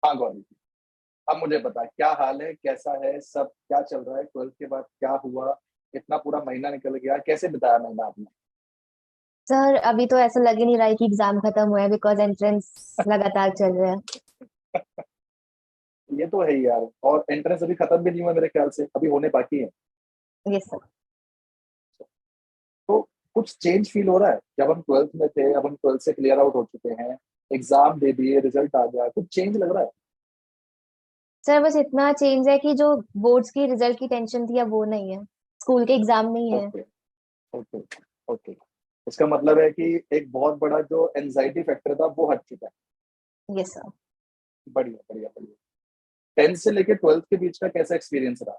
हाँ गौरी, अब मुझे बता क्या हाल है, कैसा है सब, क्या चल रहा है, 12th के बाद क्या हुआ, इतना पूरा महीना निकल गया, कैसे बिताया महीना आपने? सर अभी तो ऐसा लग ही नहीं रहा है कि एग्जाम खत्म हुआ है, बिकॉज एंट्रेंस लगातार चल रहा है। ये तो है ही यार, और एंट्रेंस अभी खत्म भी नहीं हुआ मेरे ख्याल से, अभी होने बाकी है। Yes sir. तो कुछ चेंज फील हो रहा है? जब हम 12th में थे, अब हम 12th से क्लियर आउट हो चुके हैं, एग्जाम दे दिए, रिजल्ट आ गया, कुछ चेंज लग रहा है? सर बस इतना चेंज है कि जो बोर्ड्स की रिजल्ट की टेंशन थी अब वो नहीं है, स्कूल के एग्जाम नहीं है। Okay, okay, okay. इसका मतलब है कि एक बहुत बड़ा जो एनजाइटी फैक्टर था वो हट चुका है। Yes sir. बढ़िया, बढ़िया, बढ़िया। 10th से लेके 12th के बीच का कैसा एक्सपीरियंस रहा?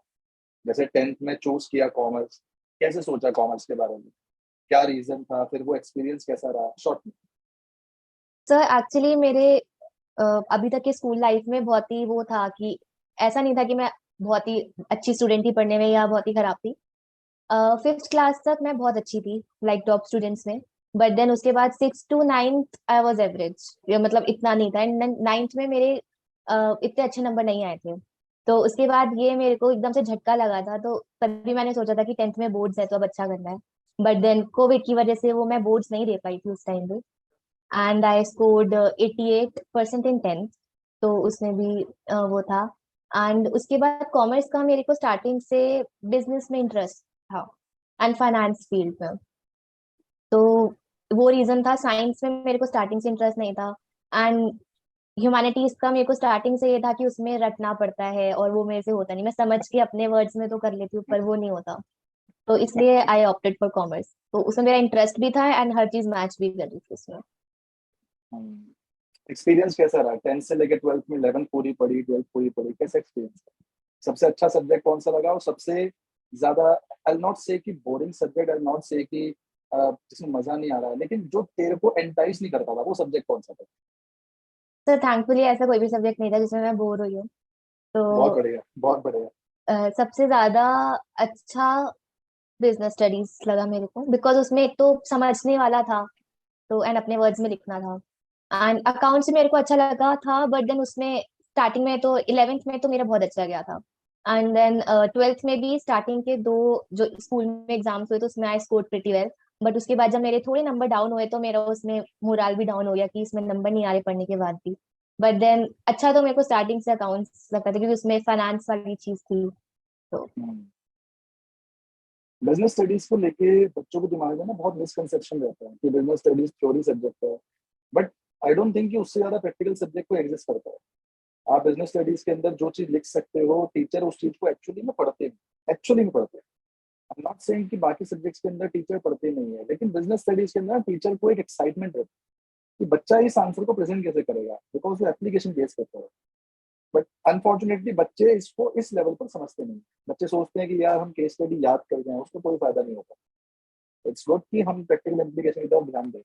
जैसे 10th में चूज किया कॉमर्स, कैसे सोचा कॉमर्स के बारे में, क्या रीजन था, फिर वो एक्सपीरियंस कैसा रहा, शॉर्ट में? सर एक्चुअली मेरे अभी तक के स्कूल लाइफ में बहुत ही वो था कि ऐसा नहीं था कि मैं बहुत ही अच्छी स्टूडेंट थी पढ़ने में या बहुत ही खराब थी। फिफ्थ क्लास तक मैं बहुत अच्छी थी, लाइक टॉप स्टूडेंट्स में। बट देन उसके बाद six to ninth I was average, मतलब इतना नहीं था। एंड नाइन्थ में मेरे इतने अच्छे नंबर नहीं आए थे। तो उसके बाद ये मेरे को एकदम से झटका लगा था, तो तभी मैंने सोचा था कि टेंथ में बोर्ड्स है तो अब अच्छा करना है। बट देन कोविड की वजह से वो मैं बोर्ड्स नहीं दे पाई थी उस टाइम पे। And I scored 88% in tenth. तो उसमें भी वो था। एंड उसके बाद कॉमर्स का मेरे को स्टार्टिंग से बिजनेस में इंटरेस्ट था एंड फाइनेंस फील्ड में। तो वो रीजन था। साइंस में मेरे को स्टार्टिंग से इंटरेस्ट नहीं था। एंड ह्यूमैनिटीज का मेरे को स्टार्टिंग से ये था कि उसमें रटना पड़ता है और वो मेरे से होता नहीं। मैं समझ के अपने वर्ड्स में तो कर लेती हूँ पर वो नहीं होता। तो इसलिए आई ऑप्टेड फॉर कॉमर्स। तो उसमें मेरा इंटरेस्ट भी था एंड हर चीज मैच भी कर रही थी उसमें। एक्सपीरियंस कैसा रहा 10th से लेके 12th में? 11th पूरी पढ़ी, 12th पूरी पढ़ी, कैसा एक्सपीरियंस? सबसे अच्छा सब्जेक्ट कौन सा लगा, और सबसे ज्यादा, आई नॉट से कि बोरिंग सब्जेक्ट, आई नॉट से कि जिसमें मजा नहीं आ रहा है, लेकिन जो तेरे को एंटाइज नहीं करता था, वो सब्जेक्ट कौन सा था? तो थैंकफुली ऐसा कोई भी सब्जेक्ट नहीं था जिसमें मैं बोर हुई हूँ। तो बहुत बढ़िया, बहुत बढ़िया। सबसे ज्यादा अच्छा बिजनेस स्टडीज लगा मेरे को, बिकॉज उसमें एक तो समझने वाला था, तो एंड अपने वर्ड्स में लिखना था। एंड अकाउंट्स मेरे को अच्छा लगा था, बट देन उसमें स्टार्टिंग में तो इलेवेंथ में तो मेरा बहुत अच्छा गया था। एंड देन ट्वेल्थ में भी स्टार्टिंग के दो जो स्कूल में एग्जाम्स हुए तो उसमें I score pretty well. But उसके बाद जब मेरे थोड़े नंबर डाउन हुए तो मेरा उसमें मोराल भी डाउन हो गया कि इसमें नंबर नहीं आ रहे पढ़ने के बाद भी। बट देन अच्छा तो मेरे को स्टार्टिंग से अकाउंट्स लगता था क्योंकि उसमें फाइनेंस वाली चीज थी। तो बिजनेस स्टडीज को लेके बच्चों के दिमाग में ना बहुत मिसकंसेप्शन रहता है कि बिजनेस स्टडीज थ्योरी सब्जेक्ट है, बट आई डोंट थिंक कि उससे ज्यादा प्रैक्टिकल सब्जेक्ट को एग्जिस्ट करता है। आप बिजनेस स्टडीज के अंदर जो चीज लिख सकते हो, टीचर उस चीज को एक्चुअली में पढ़ते हैं। आई एम नॉट सेइंग कि बाकी सब्जेक्ट्स के अंदर टीचर पढ़ते नहीं है, लेकिन बिजनेस स्टडीज के अंदर टीचर को एक एक्साइटमेंट रहती है कि बच्चा इस आंसर को प्रेजेंट कैसे करेगा, बिकॉज वो एप्लीकेशन बेस करता है। बट अनफॉर्चुनेटली बच्चे इसको इस लेवल पर समझते नहीं। बच्चे सोचते हैं कि यार हम केस स्टडी याद कर जाएं, उसको कोई फायदा नहीं होता। इट्स गुड कि हम प्रैक्टिकल एप्लीकेशन की तरफ ध्यान दें।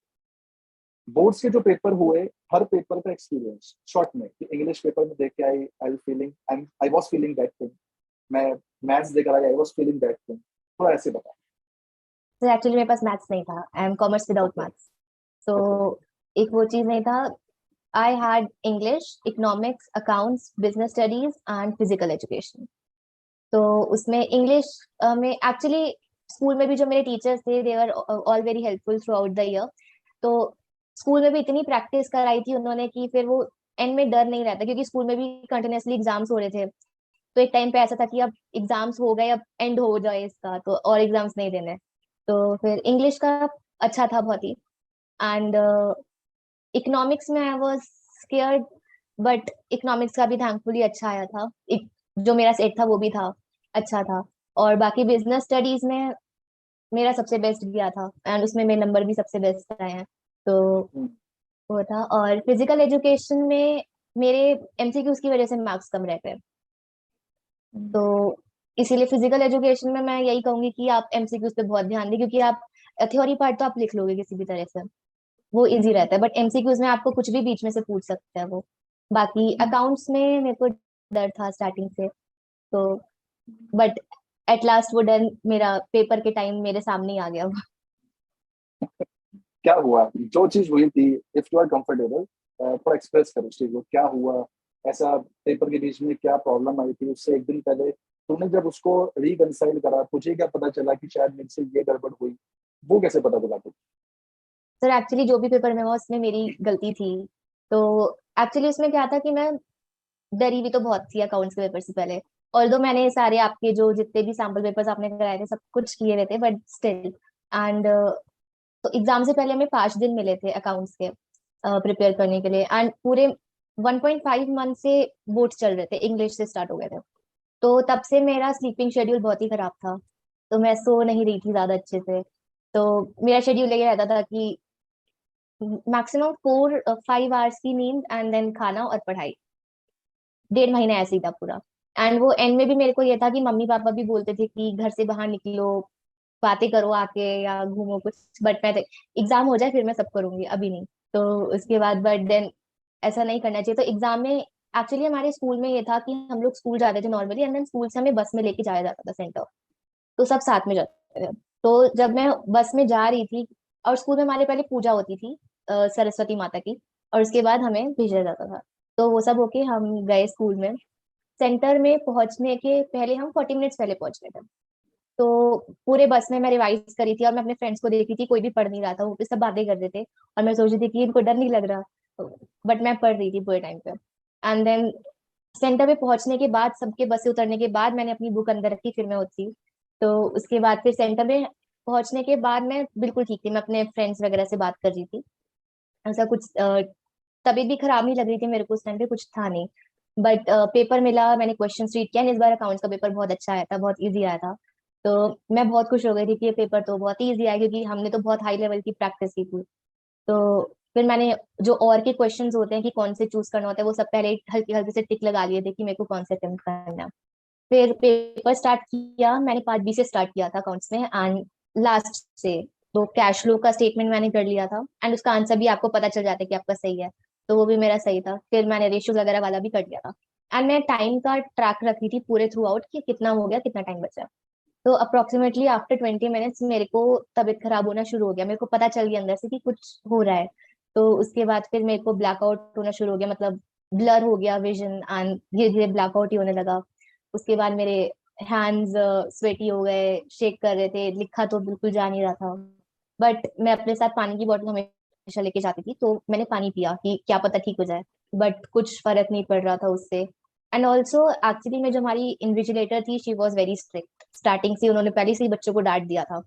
बोर्ड्स के जो पेपर हुए, हर पेपर का एक्सपीरियंस शॉर्ट में, कि इंग्लिश पेपर में देख के I was feeling that thing, मैं मैथ्स देकर I was feeling that thing, थोड़ा ऐसे बता। एक्चुअली मेरे पास मैथ्स नहीं था, I am commerce without okay, maths. तो ओके। एक वो चीज नहीं था। I had English, economics, accounts, business studies and physical education. तो उसमें इंग्लिश में एक्चुअली स्कूल में भी जो मेरे टीचर्स थे they were all very helpful throughout the year. तो स्कूल में भी इतनी प्रैक्टिस कराई थी उन्होंने कि फिर वो एंड में डर नहीं रहता, क्योंकि स्कूल में भी कंटिन्यूअसली एग्जाम्स हो रहे थे। तो एक टाइम पे ऐसा था कि अब एग्जाम्स हो गए, अब एंड हो जाए इसका तो और एग्जाम्स नहीं देने। तो फिर इंग्लिश का अच्छा था बहुत ही। एंड इकोनॉमिक्स में I was scared, but economics का भी थैंकफुली अच्छा आया था। जो मेरा सेट था वो भी था, अच्छा था। और बाकी बिजनेस स्टडीज में मेरा सबसे बेस्ट गया था एंड उसमें मेरे नंबर भी सबसे बेस्ट आए हैं। तो हम्म, वो था। और फिजिकल एजुकेशन में मेरे एमसीक्यूज की वजह से मार्क्स कम रहते हैं। हम्म, तो इसीलिए फिजिकल एजुकेशन में मैं यही कहूंगी कि आप एमसीक्यूज पे बहुत ध्यान दें, क्योंकि आप थ्योरी पार्ट तो आप लिख लोगे किसी भी तरह से, वो इजी हम्म, रहता है। बट एमसीक्यूज में आपको कुछ भी बीच में से पूछ सकता है वो। बाकी हम्म। अकाउंट्स में मेरे को डर था स्टार्टिंग से। तो बट एट लास्ट वो डर मेरा पेपर के टाइम मेरे सामने ही आ गया। क्या हुआ, जो चीज हुई थी, इफ यू आर कंफर्टेबल थोड़ा एक्सप्रेस करो उस चीज को, क्या हुआ, ऐसा पेपर के बीच में क्या प्रॉब्लम आई थी, उससे एक दिन पहले तूने जब उसको रिकंसाइल करा, तुझे क्या पता चला कि शायद मेरे से ये गड़बड़ हुई, वो कैसे पता चला तुझे? सर एक्चुअली जो भी पेपर में हुआ उसमें मेरी गलती थी। तो एक्चुअली उसमें क्या था कि मैं डरी भी तो बहुत थी अकाउंट्स के पेपर से पहले। ऑल्दो मैंने सारे आपके जो जितने भी सैम्पल पेपर्स आपने कराए थे सब कुछ किए हुए थे, बट स्टिल। एंड तो एग्जाम से पहले हमें 5 दिन मिले थे अकाउंट्स के प्रिपेयर करने के लिए, एंड पूरे 1.5 मंथ से बोर्ड चल रहे थे, इंग्लिश से स्टार्ट हो गए थे। तो तब से मेरा स्लीपिंग शेड्यूल बहुत ही खराब था। तो मैं सो नहीं रही थी ज्यादा अच्छे से। तो मेरा शेड्यूल ये रहता था कि मैक्सिमम 4-5 आवर्स की नींद एंड देन खाना और पढ़ाई। 1.5 महीने ऐसे ही था पूरा। एंड वो एंड में भी मेरे को ये था कि मम्मी पापा भी बोलते थे कि घर से बाहर निकलो, बातें करो आके या घूमो कुछ, बट मैं एग्जाम हो जाए फिर मैं सब करूंगी, अभी नहीं। तो उसके बाद बट देन ऐसा नहीं करना चाहिए। तो एग्जाम में एक्चुअली हमारे स्कूल में ये था कि हम लोग स्कूल जाते थे नॉर्मली, एंड देन स्कूल से हमें बस में लेके जाया जाता था सेंटर। तो सब साथ में जाते थे। तो जब मैं बस में जा रही थी, और स्कूल में हमारे पहले पूजा होती थी सरस्वती माता की, और उसके बाद हमें भेजा जाता था। तो वो सब होके हम गए स्कूल में। सेंटर में पहुंचने के पहले हम 40 मिनट्स पहले पहुंच गए थे। तो पूरे बस में मैं रिवाइज करी थी, और मैं अपने फ्रेंड्स को देखी थी, कोई भी पढ़ नहीं रहा था, वो भी सब बातें कर रहे थे। और मैं सोच रही थी कि इनको डर नहीं लग रहा, बट मैं पढ़ रही थी पूरे टाइम पे। एंड देन सेंटर पे पहुंचने के बाद, सबके बस से उतरने के बाद मैंने अपनी बुक अंदर रखी, फिर मैं उतरी। तो उसके बाद फिर सेंटर में पहुंचने के बाद मैं बिल्कुल ठीक थी, मैं अपने फ्रेंड्स वगैरह से बात कर रही थी। ऐसा कुछ तबीयत भी खराब नहीं लग रही थी मेरे को उस टाइम पे, कुछ था नहीं। बट पेपर मिला, मैंने क्वेश्चन रीड किया, इस बार अकाउंट्स का पेपर बहुत अच्छा आया था, बहुत इजी आया था। तो मैं बहुत खुश हो गई थी कि ये पेपर तो बहुत इजी आया, क्योंकि हमने तो बहुत हाई लेवल की प्रैक्टिस की थी। तो फिर मैंने जो और के क्वेश्चंस होते हैं कि कौन से चूज करना होता है, वो सब पहले हल्की हल्की से टिक लगा लिए थे कि मेरे को कौन से अटेम्प्ट करना है। फिर पेपर स्टार्ट किया, मैंने पार्ट बी से स्टार्ट किया था अकाउंट्स में, एंड लास्ट से तो कैश फ्लो का स्टेटमेंट मैंने कर लिया था, एंड उसका आंसर भी आपको पता चल जाता है कि आपका सही है। तो वो भी मेरा सही था। फिर मैंने रेशियोज वगैरह वाला भी कर लिया था। एंड मैं टाइम का ट्रैक रख रही थी पूरे थ्रू आउट कि कितना हो गया, कितना टाइम बचा। तो अप्रोक्सीमेटली आफ्टर 20 मिनट्स मेरे को तबीयत खराब होना शुरू हो गया, मेरे को पता चल गया अंदर से कि कुछ हो रहा है। तो उसके बाद फिर मेरे को ब्लैकआउट होना शुरू हो गया, मतलब ब्लर हो गया विजन, एंड धीरे धीरे ब्लैकआउट ही होने लगा। उसके बाद मेरे हैंड्स स्वेटी हो गए, शेक कर रहे थे, लिखा तो बिल्कुल जा नहीं रहा था। बट मैं अपने साथ पानी की बोतल हमेशा लेके जाती थी, तो मैंने पानी पिया कि क्या पता ठीक हो जाए। बट कुछ फर्क नहीं पड़ रहा था उससे। एंड ऑल्सो एक्चुअली में जो हमारी इन्विजिलेटर थी, she was very strict starting से, उन्होंने पहले से ही बच्चों को डांट दिया था।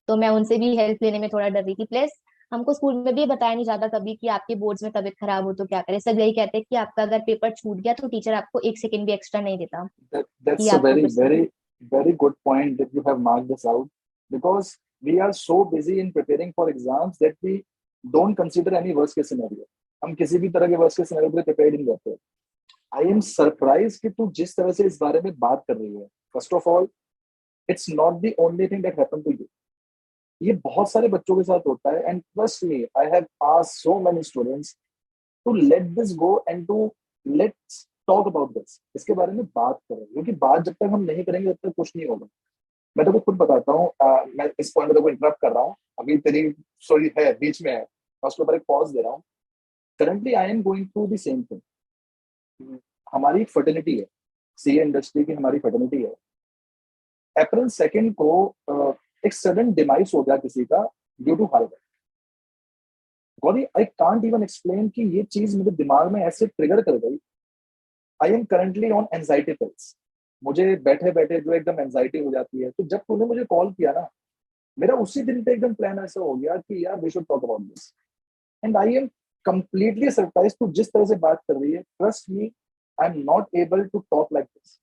तो मैं उनसे भी हेल्प लेने में थोड़ा डर रही थी। प्लस हमको स्कूल में भी बताया नहीं जाता कभी कि आपके बोर्ड्स में तबीयत खराब हो तो क्या करे। सब यही कहते हैं कि आपका अगर पेपर छूट गया तो टीचर आपको 1 सेकंड भी एक्स्ट्रा नहीं देता कि That's a आपको very, कुछ नहीं। very good point that you have marked this out, because we are so busy in preparing for exams that we don't consider any worst case scenario. हम किसी भी तरह के worst case scenario के लिए prepared नहीं रहते। I am surprised कि तू जिस तरह से इस बारे में बात कर रही है। First of all, it's not the only thing that happened to you. ये बहुत सारे बच्चों के साथ होता है, and trust me, I have asked so many students to let this go and to let's talk about this, इसके बारे में बात करें, क्योंकि बात जब तक हम नहीं करेंगे तब तक कुछ नहीं होगा। मैं तेको खुद बताता हूँ, मैं इस पॉइंट में तेको इंटरप्ट कर रहा हूँ, अभी तेरी स्टोरी है बीच में है, मैं उसके ऊपर एक पॉज दे रहा हूँ। Currently I am going through the same thing. हमारी एक फर्टिलिटी है, सीए इंडस्ट्री की हमारी फर्टिलिटी है। अप्रैल 2 को एक सडन डिमाइस हो गया किसी का due to heart. Gauri, I can't even explain कि ये चीज मेरे दिमाग में ऐसे ट्रिगर कर गई। I am currently on anxiety pills. मुझे बैठे बैठे जो एकदम एंजाइटी हो जाती है, तो जब तूने मुझे कॉल किया ना, मेरा उसी दिन पे एकदम प्लान ऐसा हो गया कि यार we should talk about this. And I am completely surprise, तू जिस तरह से बात कर रही है, trust me, I am not able to talk like this.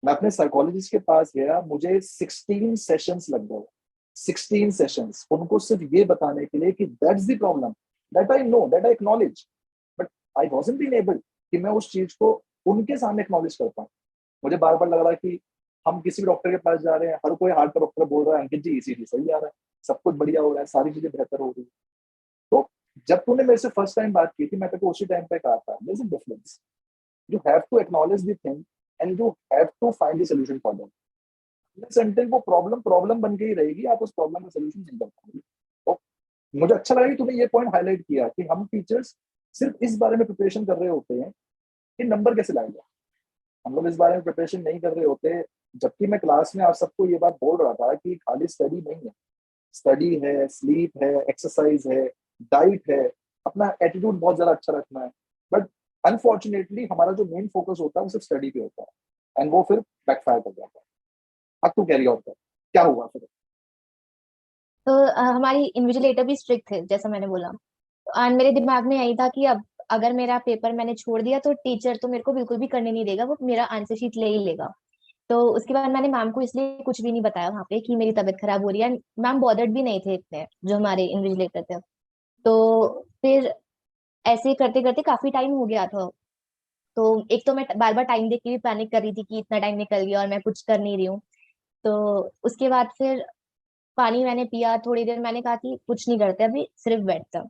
मैं अपने साइकोलॉजिस्ट के पास गया, मुझे 16 सेशंस लग गए। 16 सेशंस उनको सिर्फ ये बताने के लिए कि that's the problem, that I know, that I acknowledge, but I wasn't been able कि मैं उस चीज को उनके सामने एक्नॉलेज कर पाऊँ। मुझे बार बार लग रहा है कि हम किसी भी डॉक्टर के पास जा रहे हैं, हर कोई हार्ट का डॉक्टर बोल रहा है अंकित जी ईसीजी सही आ रहा है, सब कुछ बढ़िया हो रहा है, सारी चीजें बेहतर हो रही है। तो जब तूने मेरे से फर्स्ट टाइम बात की थी, मैं तेरे को उसी टाइम पे कहा था there is a difference, you have to acknowledge the thing and you have to find the solution for that. वो प्रॉब्लम प्रॉब्लम बन के ही रहेगी, आप उस प्रॉब्लम का सॉल्यूशन नहीं कर पाओगे। तो मुझे अच्छा लगा कि तूने ये पॉइंट हाईलाइट किया कि हम टीचर्स सिर्फ इस बारे में प्रिपरेशन कर रहे होते हैं कि नंबर कैसे लाएगा। हम लोग इस बारे में प्रिपरेशन नहीं कर रहे होते, जबकि मैं क्लास में आप सबको ये बात बोल रहा था कि खाली स्टडी नहीं है, स्टडी है, स्लीप है, एक्सरसाइज है, डाइट है, अपना एटीट्यूड बहुत ज्यादा अच्छा रखना है। बट अनफॉर्चुनेटली हमारा जो मेन फोकस होता है वो सिर्फ स्टडी पे होता है, एंड वो फिर बैकफायर कर जाता है। अब तू कैरी आउट कर, क्या हुआ फिर? तो हमारी इन्विजिलेटर भी स्ट्रिक्ट थे जैसा मैंने बोला। और मेरे दिमाग में यही था कि अब अगर मेरा पेपर मैंने छोड़ दिया तो टीचर तो मेरे को बिल्कुल भी करने नहीं देगा, वो मेरा आंसर शीट ले ही लेगा। तो उसके बाद मैंने मैम को इसलिए कुछ भी नहीं बताया वहां पे कि मेरी तबीयत खराब हो रही है। मैम बॉदर्ड भी नहीं थे इतने, जो हमारे इन्विजिलेटर थे। तो फिर ऐसे करते करते काफी टाइम हो गया था। तो एक तो मैं बार बार टाइम देख के भी पैनिक कर रही थी कि इतना टाइम निकल गया और मैं कुछ कर नहीं रही हूँ। तो उसके बाद फिर पानी मैंने पिया, थोड़ी देर मैंने कहा कि कुछ नहीं करते अभी, सिर्फ बैठते हैं।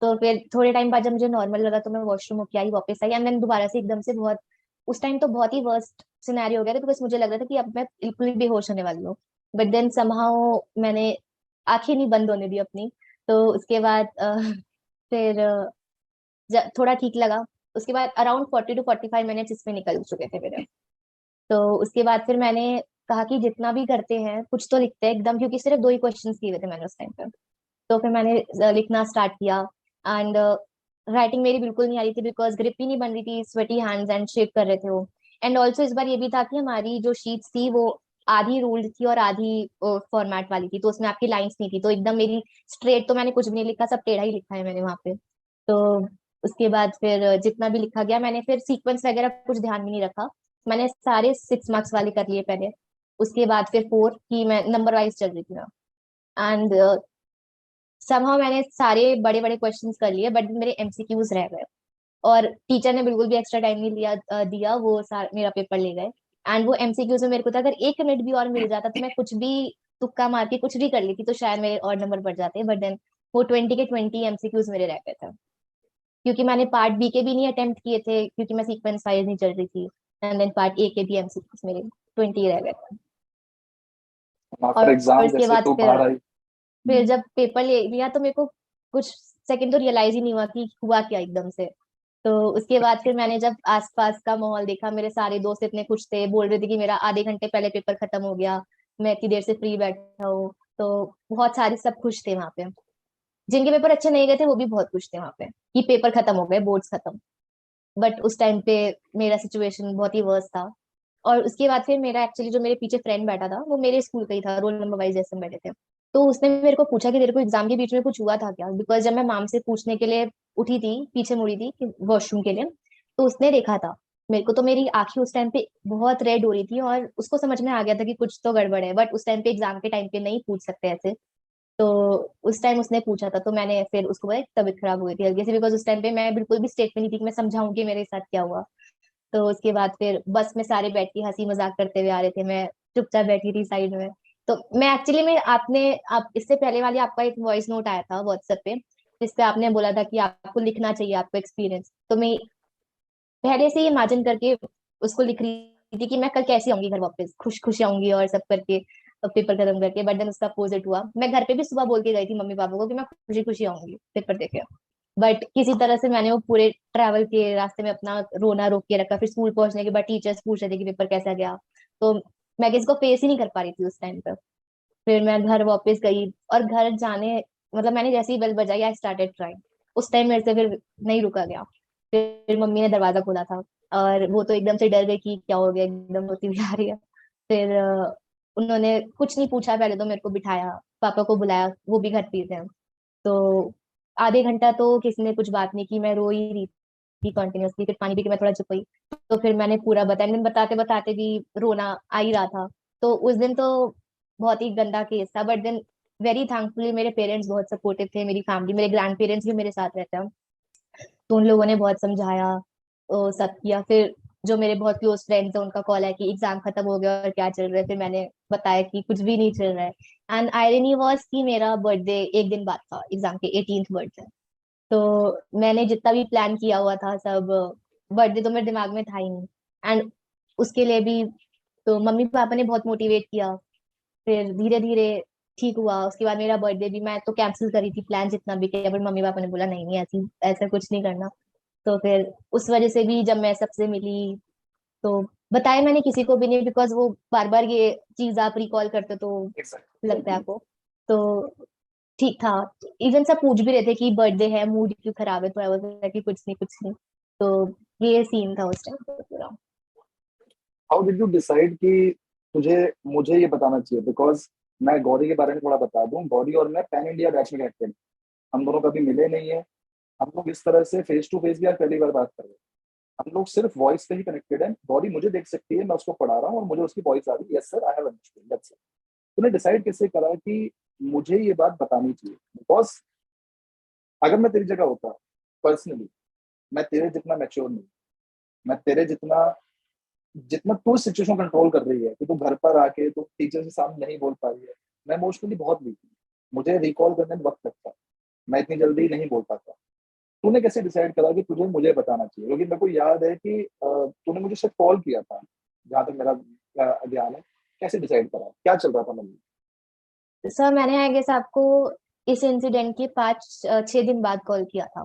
तो फिर थोड़े टाइम बाद जब मुझे नॉर्मल लगा तो मैं वॉशरूम होके आई, वापस आई, एंड देन दोबारा से एकदम से बहुत, उस टाइम तो बहुत ही वर्स्ट सिनेरियो हो गया था, बिकॉज मुझे लग रहा था कि अब मैं बिल्कुल ही बेहोश होने वाली हूँ। बट देन समहाउ मैंने आंखें नहीं बंद होने दी अपनी। तो उसके बाद फिर थोड़ा ठीक लगा। उसके बाद अराउंड 40 to 45 मिनट्स इसमें निकल चुके थे मेरे। तो उसके बाद फिर मैंने कहा कि जितना भी करते हैं कुछ तो लिखते हैं एकदम, क्योंकि सिर्फ 2 ही क्वेश्चंस किए हुए थे मैंने उस टाइम पे। तो फिर मैंने लिखना स्टार्ट किया। एंड राइटिंग मेरी बिल्कुल नहीं आ रही थी, बिकॉज ग्रिप ही नहीं बन रही थी, स्वेटी हैंड्स एंड शेक कर रहे थे वो। एंड ऑल्सो इस बार ये भी था कि हमारी जो शीट्स थी वो आधी रूल्ड थी और आधी फॉर्मेट वाली थी, तो उसमें आपकी लाइंस नहीं थी, तो एकदम मेरी स्ट्रेट तो मैंने कुछ भी नहीं लिखा, सब टेढ़ा ही लिखा है मैंने वहां पे। तो उसके बाद फिर जितना भी लिखा गया मैंने फिर सीक्वेंस वगैरह कुछ ध्यान भी नहीं रखा। मैंने सारे 6 मार्क्स वाले कर लिए पहले। उसके बाद फिर 4 की मैं नंबर वाइज चल रही थी ना। एंड somehow मैंने सारे बड़े बड़े क्वेश्चंस कर लिए, बट मेरे एमसीक्यूज रह गए। और टीचर ने बिल्कुल भी एक्स्ट्रा टाइम नहीं दिया, वो मेरा पेपर ले गए। एंड वो एमसीक्यूज में मेरे को था अगर 1 मिनट भी और मिल जाता तो मैं कुछ भी तुक्का मार के कुछ भी कर लेती, तो शायद मेरे और नंबर बढ़ जाते। बट देन वो 20 के 20 एमसीक्यूज मेरे रह गए थे, क्योंकि मैंने पार्ट बी के भी नहीं अटेम्प्ट किए थे, क्योंकि मैं सीक्वेंस वाइज नहीं चल रही थी। एंड देन पार्ट ए के भी एमसीक्यूज मेरे 20 रह गए थे। आफ्टर और एग्जाम इसके जैसे बाद तू फिर बाहर आई। फिर जब पेपर ले लिया तो मेरे को कुछ सेकंड तो रियलाइज ही नहीं हुआ कि हुआ क्या एकदम से। तो उसके बाद फिर मैंने जब आसपास का माहौल देखा, मेरे सारे दोस्त इतने खुश थे, बोल रहे थे कि मेरा आधे घंटे पहले पेपर खत्म हो गया, मैं इतनी देर से फ्री बैठा हूँ। तो बहुत सारे सब खुश थे वहां पे। जिनके पेपर अच्छे नहीं गए थे वो भी बहुत खुश थे वहां पे कि पेपर खत्म हो गए, बोर्ड्स खत्म। बट उस टाइम पे मेरा सिचुएशन बहुत ही वर्स था। और उसके बाद फिर मेरा एक्चुअली जो मेरे पीछे फ्रेंड बैठा था वो मेरे स्कूल का ही था, रोल नंबर वाइज जैसे हम बैठे थे। तो उसने मेरे को पूछा कि तेरे को एग्जाम के बीच में कुछ हुआ था क्या, बिकॉज जब मैं मैम से पूछने के लिए उठी थी, पीछे मुड़ी थी कि वॉशरूम के लिए, तो उसने देखा था मेरे को। तो मेरी आंखें उस टाइम पे बहुत रेड हो रही थी और उसको समझ में आ गया था कि कुछ तो गड़बड़ है, बट उस टाइम पे एग्जाम के टाइम पे नहीं पूछ सकते ऐसे। तो उस टाइम उसने पूछा था, तो मैंने फिर उसको बोला तबीयत खराब हो गई थी हल्की सी, बिकॉज उस टाइम पे मैं बिल्कुल भी स्टेट में नहीं थी कि मैं समझाऊंगी मेरे साथ क्या हुआ। तो उसके बाद फिर बस में सारे बैठ के हंसी मजाक करते हुए आ रहे थे, मैं चुपचाप बैठी थी साइड में। तो मैं एक्चुअली में आपने आप इससे पहले वाली आपका एक वॉइस नोट आया था व्हाट्सएप पे, जिसपे आपने बोला था कि आपको लिखना चाहिए आपको एक्सपीरियंस, तो मैं पहले से ही इमेजिन करके उसको लिख रही थी कि मैं कल कैसे आऊंगी घर वापस, खुश खुश आऊंगी और सब करके पेपर खत्म करके। बट देन उसका अपोजिट हुआ, मैं घर पे भी सुबह बोल के गई थी मम्मी पापा को कि मैं खुशी खुशी आऊंगी पेपर देके। बट किसी तरह से मैंने वो पूरे ट्रैवल के रास्ते में अपना रोना रोक के रखा। फिर स्कूल पहुंचने के बाद टीचर्स पूछ रहे थे कि पेपर कैसा गया, तो मैं किसी को फेस ही नहीं कर पा रही थी उस टाइम पे। फिर मैं घर वापस गई और घर जाने मतलब मैंने जैसे ही बेल बजाई आई स्टार्टेड क्राइंग। उस टाइम मेरे से फिर नहीं रुका गया। फिर मम्मी ने दरवाजा खोला था और वो तो एकदम से डर गई कि क्या हो गया, एकदम रोती हुई आ रही है। फिर उन्होंने कुछ नहीं पूछा, पहले तो मेरे को बिठाया, पापा को बुलाया, वो भी घर पे थे। तो आधे घंटा तो किसी ने कुछ बात नहीं की, मैं रो ही रही थी कंटिन्यूअसली। फिर पानी पी के मैं थोड़ा चुप गई। तो फिर मैंने पूरा बताया, लेकिन बताते बताते भी रोना आ ही रहा था। तो उस दिन तो बहुत ही गंदा केस था, बट देन वेरी थैंकफुली मेरे पेरेंट्स बहुत सपोर्टिव थे, मेरी फैमिली, मेरे ग्रैंड पेरेंट्स भी मेरे साथ रहते हैं। तो उन लोगों ने बहुत समझाया, सब किया। फिर जो मेरे बहुत क्लोज फ्रेंड्स हैं उनका कॉल है कि एग्जाम खत्म हो गया और क्या चल रहा है, फिर मैंने बताया कि कुछ भी नहीं चल रहा है। एंड आयरनी वॉज कि मेरा बर्थडे एक दिन बाद था एग्जाम के, 18th बर्थडे। तो मैंने जितना भी प्लान किया हुआ था सब, बर्थडे तो मेरे दिमाग में था ही नहीं। एंड उसके लिए भी तो मम्मी पापा ने बहुत मोटिवेट किया। फिर धीरे धीरे ठीक हुआ। उसके बाद मेरा बर्थडे भी मैं तो कैंसिल करी थी प्लान जितना भी किया, बट मम्मी पापा ने बोला नहीं नहीं ऐसी ऐसा कुछ नहीं करना। तो फिर उस वजह से भी जब मैं सबसे मिली तो बताया मैंने किसी को भी नहीं, बिकॉज वो बार बार ये चीज आप रिकॉल करते तो लगता है एग्जैक्टली। आपको। तो ठीक था। इवन सब पूछ भी रहे थे कि बर्थडे है, मूड क्यों खराब है, तो आई वाज लाइक कि कुछ नहीं कुछ नहीं। तो ये सीन था उस टाइम पूरा। हाउ डिड यू डिसाइड कि तुझे मुझे ये बताना चाहिए? बिकॉज मैं गौरी के बारे में थोड़ा बता दूं, गौरी और मैं पैन इंडिया बैच में कनेक्टेड, हम दोनों कभी मिले नहीं है। हम लोग इस तरह से फेस टू फेस भी आज पहली बार बात कर रहे हैं। हम लोग सिर्फ वॉइस पे ही कनेक्टेड है। गौरी मुझे देख सकती है, मैं उसको पढ़ा रहा हूँ और मुझे उसकी वॉइस आ रही है, yes sir I have understood, that's it. तूने डिसाइड कैसे करा कि मुझे ये बात बतानी चाहिए? बिकॉज अगर मैं तेरी जगह होता पर्सनली, मैं तेरे जितना मैच्योर नहीं, मैं तेरे जितना, जितना तू सिचुएशन कंट्रोल कर रही है कि तू घर पर आके तू टीचर के सामने नहीं बोल पा रही है, मैं इमोशनली बहुत वीक हूँ। मुझे रिकॉल करने में वक्त लगता है, मैं इतनी जल्दी नहीं बोल पाता। तूने कैसे डिसाइड करा कि तुझे मुझे बताना चाहिए? क्योंकि मेरे को याद है कि तूने मुझे शायद कॉल किया था, जहां तक मेरा ध्यान है। कैसे डिसाइड करा, क्या चल रहा था मन में? सर मैंने आई गेस आपको इस इंसिडेंट के 5-6 दिन बाद कॉल किया था।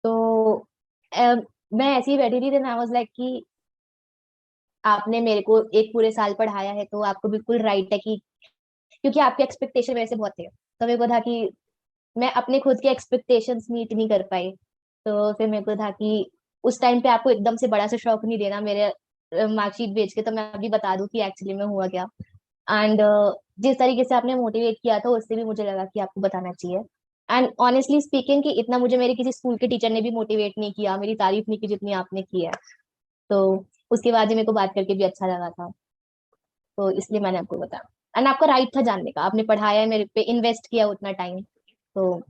तो अ, मैं ऐसे ही बैठी थी, देन आई वाज लाइक कि आपने मेरे को एक पूरे साल पढ़ाया है तो आपको बिल्कुल राइट है कि, क्योंकि आपके एक्सपेक्टेशन मेरे से बहुत थे, तो मेरे को था कि मैं अपने खुद के एक्सपेक्टेशंस मीट नहीं कर पाई। तो फिर मेरे को था कि उस टाइम पे आपको एकदम से बड़ा सा शौक नहीं देना मेरे मार्कशीट बेच के, तो मैं अभी बता दूं कि एक्चुअली में हुआ क्या। एंड जिस तरीके से आपने मोटिवेट किया था उससे भी मुझे लगा कि आपको बताना चाहिए। एंड ऑनेस्टली स्पीकिंग कि इतना मुझे मेरे किसी स्कूल के टीचर ने भी मोटिवेट नहीं किया, मेरी तारीफ नहीं की जितनी आपने की है। तो उसके बाद ही मेरे को बात करके भी अच्छा लगा था, तो इसलिए मैंने आपको बताया। एंड आपका राइट था जानने का, आपने पढ़ाया है, मेरे पे इन्वेस्ट किया उतना टाइम। तो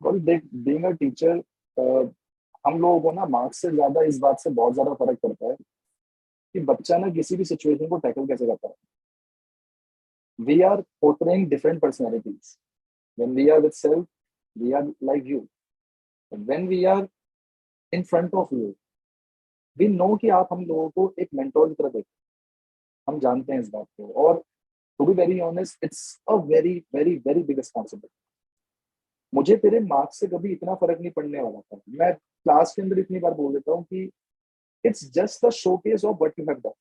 और देख, बीइंग अ टीचर, हम लोगों को ना मार्क्स से ज्यादा इस बात से बहुत ज्यादा फर्क पड़ता है कि बच्चा ना किसी भी सिचुएशन को टैकल कैसे करता है। We are portraying different personalities. When we are with self, we are like you. When we are in front of you, we know कि आप हम लोगों को एक मेंटोर की तरह देखते हैं। हम जानते हैं इस बात को। और to be very honest, it's a very very very big responsibility. मुझे तेरे मार्क्स से कभी इतना फर्क नहीं पड़ने वाला था। मैं क्लास के अंदर इतनी बार बोल देता हूँ कि it's just the showcase of what you have done.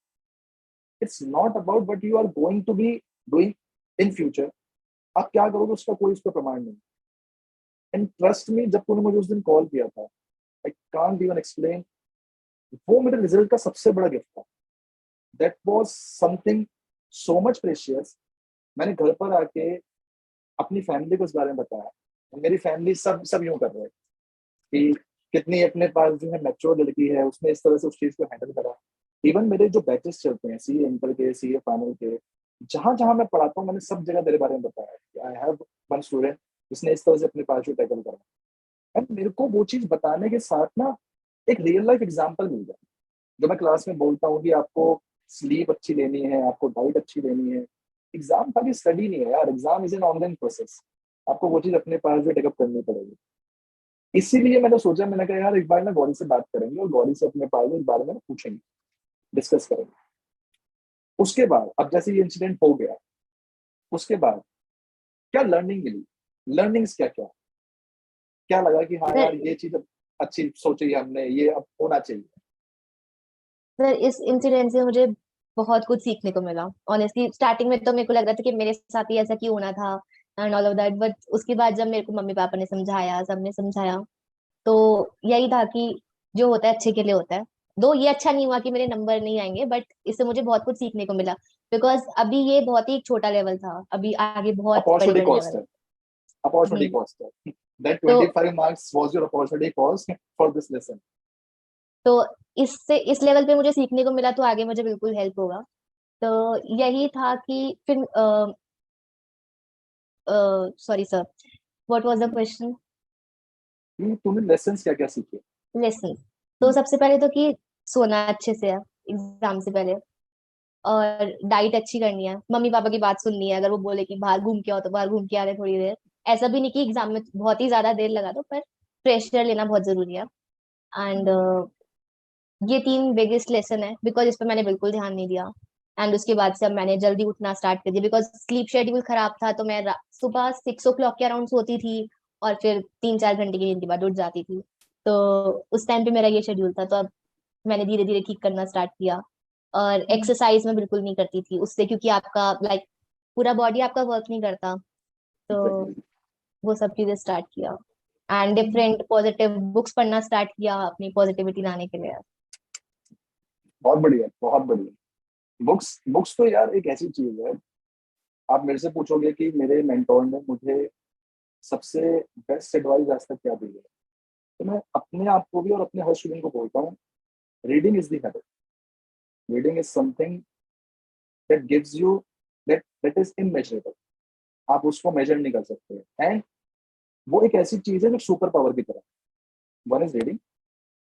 It's not about what you are going to be doing in future. आप क्या करोगे उसका कोई उस पर प्रमाण नहीं। एंड ट्रस्ट मी, जब तूने मुझे उस दिन कॉल किया था, आई कांट इवन एक्सप्लेन, वो मेरे रिजल्ट का सबसे बड़ा गिफ्ट था। That was something so much precious. मैंने घर पर आके अपनी फैमिली को इस बारे में बताया। मेरी फैमिली सब सब यूं कर रहे हैं कि कितनी अपने पास जो है मैच्योर लड़की है, उसने इस तरह से उस चीज को हैंडल करा। इवन मेरे जो बैचेस चलते हैं, सीए इंटर के, सीए फाइनल के, जहां जहां मैं पढ़ाता हूँ, मैंने सब जगह तेरे बारे में बताया कि आई हैव वन स्टूडेंट जिसने इस तरह से अपने पास जो टैकल करा। एंड मेरे को वो चीज बताने के साथ ना एक रियल लाइफ एग्जाम्पल मिल गया। जो मैं क्लास में बोलता हूँ कि आपको स्लीप अच्छी लेनी है, आपको डाइट अच्छी लेनी है। एग्जाम खाली स्टडी नहीं है यार, exam is an online process. आपको वो चीज अपने पास भी टेकअप करनी पड़ेगी। इसीलिए मैंने सोचा, मैंने कहा यार एक बार ना गौरी से बात करेंगे और गौरी से अपने पास इस बारे में ना पूछेंगे, डिस्कस करेंगे। उसके बाद अब जैसे ये इंसिडेंट हो गया, उसके बाद क्या लर्निंग मिली? लर्निंग्स क्या क्या क्या लगा कि हाँ सर यार ये चीज अब अच्छी सोची है हमने, ये अब होना चाहिए? सर इस इंसिडेंट से मुझे बहुत कुछ सीखने को मिला। ऑनेस्टली स्टार्टिंग में तो मेरे को लग रहा था कि मेरे साथ ही ऐसा क्यों होना था and all of that, but उसके बाद जब मेरे को मम्मी पापा ने समझाया, सबने समझाया, तो यही था कि जो होता है अच्छे के लिए होता है। दो ये अच्छा नहीं हुआ कि मेरे नंबर नहीं आएंगे, बट इससे मुझे बहुत कुछ सीखने को मिला। बिकॉज अभी ये बहुत ही छोटा लेवल था, अभी आगे बहुत बड़े अपॉर्चुनिटी बड़े कॉस्ट लेवल। है। अपॉर्चुनिटी हम्म। कॉस्ट है। दैट तो 25 marks was your opportunity cost for this lesson. तो इससे इस लेवल पे मुझे सीखने को मिला, तो आगे मुझे बिल्कुल हेल्प होगा। तो यही था कि फिर sorry sir, what was the question? तूने लेसन्स क्या क्या सीखे? लेसन। तो सबसे पहले तो कि सोना अच्छे से है एग्जाम से पहले, और डाइट अच्छी करनी है, मम्मी पापा की बात सुननी है। अगर वो बोले कि बाहर घूम के आओ तो बाहर घूम के आ रहे थोड़ी देर। ऐसा भी नहीं कि एग्जाम में बहुत ही ज्यादा देर लगा दो, पर प्रेशर लेना बहुत जरूरी है। एंड ये 3 बिगेस्ट लेसन है, बिकॉज इस पर मैंने बिल्कुल ध्यान नहीं दिया। एंड उसके बाद से अब मैंने जल्दी उठना स्टार्ट कर दिया, बिकॉज स्लीप शेड्यूल खराब था। तो मैं सुबह 6 o'clock के अराउंड सोती थी और फिर 3-4 घंटे की नींद के बाद उठ जाती थी। तो उस टाइम पे मेरा ये शेड्यूल था। तो अब मैंने धीरे धीरे ठीक करना स्टार्ट किया। और एक्सरसाइज में बिल्कुल नहीं करती थी उससे, क्योंकि आपका लाइक पूरा बॉडी आपका वर्क नहीं करता। तो एग्जैक्टली। वो सब चीजें स्टार्ट किया। एंड डिफरेंट पॉजिटिव बुक्स पढ़ना स्टार्ट किया अपनी पॉजिटिविटी लाने के लिए। बहुत बढ़िया, बहुत बढ़िया। बुक्स बुक्स तो यार एक ऐसी चीज है। आप मेरे से पूछोगे कि मेरे मेंटोर ने मुझे सबसे बेस्ट एडवाइस आज तक क्या दी है, तो मैं अपने आप को भी और अपने हर स्टूडेंट को बोलता हूँ, reading is the habit. Reading is something that gives you, that is immeasurable. आप उसको मेजर नहीं कर सकते। एंड वो एक ऐसी चीज है जो सुपर पावर की तरह। One is reading,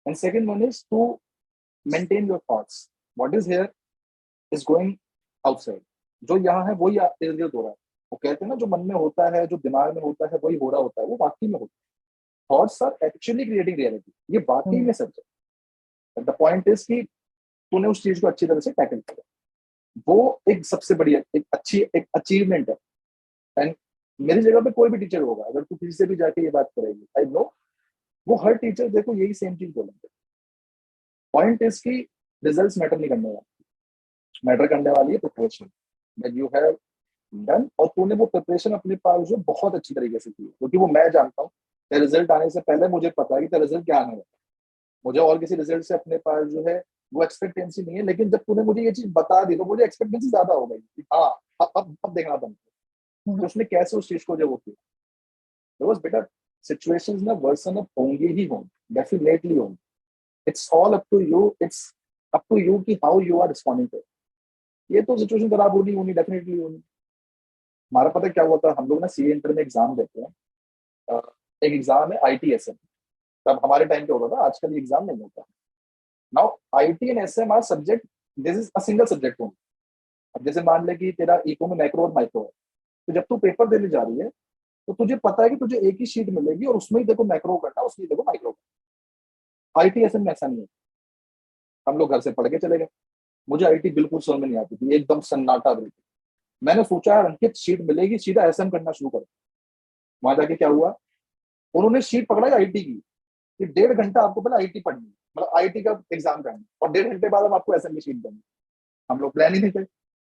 and second one is to maintain your thoughts. What is here is going outside. जो यहाँ है वही इर्द गिर्द हो रहा है। वो कहते हैं ना, जो मन में होता है, जो दिमाग में होता है, वही हो रहा होता है, वो वाकई में होता है। Thoughts are actually creating reality, ये वाकई हम्म। में सच है। द पॉइंट इज कि तूने उस चीज को अच्छी तरह से टैकल किया, वो एक सबसे बड़ी एक अच्छी एक अचीवमेंट है। एंड मेरी जगह पे कोई भी टीचर होगा, अगर तू किसी से भी जाके ये बात करेगी, आई नो वो हर टीचर देखो यही सेम चीज बोलेंगे। पॉइंट इज कि रिजल्ट्स मैटर नहीं करने वाले, मैटर करने वाली है preparation that you have done. और तूने वो प्रिपरेशन अपने पास जो बहुत अच्छी तरीके से की है, क्योंकि वो मैं जानता हूँ तेरा रिजल्ट आने से पहले मुझे पता है कि तेरा रिजल्ट क्या आने वाला है। मुझे और किसी रिजल्ट से अपने पास जो है वो एक्सपेक्टेंसी नहीं है, लेकिन जब तूने मुझे ये चीज बता दी तो मुझे एक्सपेक्टेंसी ज्यादा हो गई कि हाँ अब देखना बंद। तो उसने कैसे उस चीज को जो वो किया, बिकॉज बेटा सिचुएशंस ना वर्सन अप होंगी ही होंगी, डेफिनेटली होंगी। It's all up to you, it's up to you कि how you are responding to. ये तो सिचुएशन खराब होनी होनी, डेफिनेटली होनी। हमारा पता है क्या हुआ था, हम लोग ना सीए इंटर में एग्जाम देते हैं। अ, एक एग्जाम है ITSM। तब हमारे टाइम पे होता था, आजकल ये एग्जाम नहीं होता। Now IT and SM are subject, this is a single subject होंगे। अब जैसे मान ले कि तेरा इको में मैक्रो और माइक्रो है, तो जब तू पेपर देने जा रही है तो तुझे पता है कि तुझे एक ही शीट मिलेगी और उसमें ही देखो मैक्रो करना, उसमें ही देखो माइक्रो करना। ITSM में ऐसा नहीं है। हम लोग घर से पढ़ के चले गए। मुझे IT बिल्कुल समझ में नहीं आती थी, एकदम सन्नाटा बिल्कुल। मैंने सोचा यार अंकित शीट मिलेगी, सीधा SM करना शुरू कर। वहां जाके क्या हुआ, उन्होंने शीट पकड़ा IT की कि 1.5 घंटा आपको पहले IT पढ़नी है, मतलब IT का एग्जाम करना है, और 1.5 घंटे बाद हम आपको SM की शीट देंगे। हम लोग प्लान ही नहीं थे।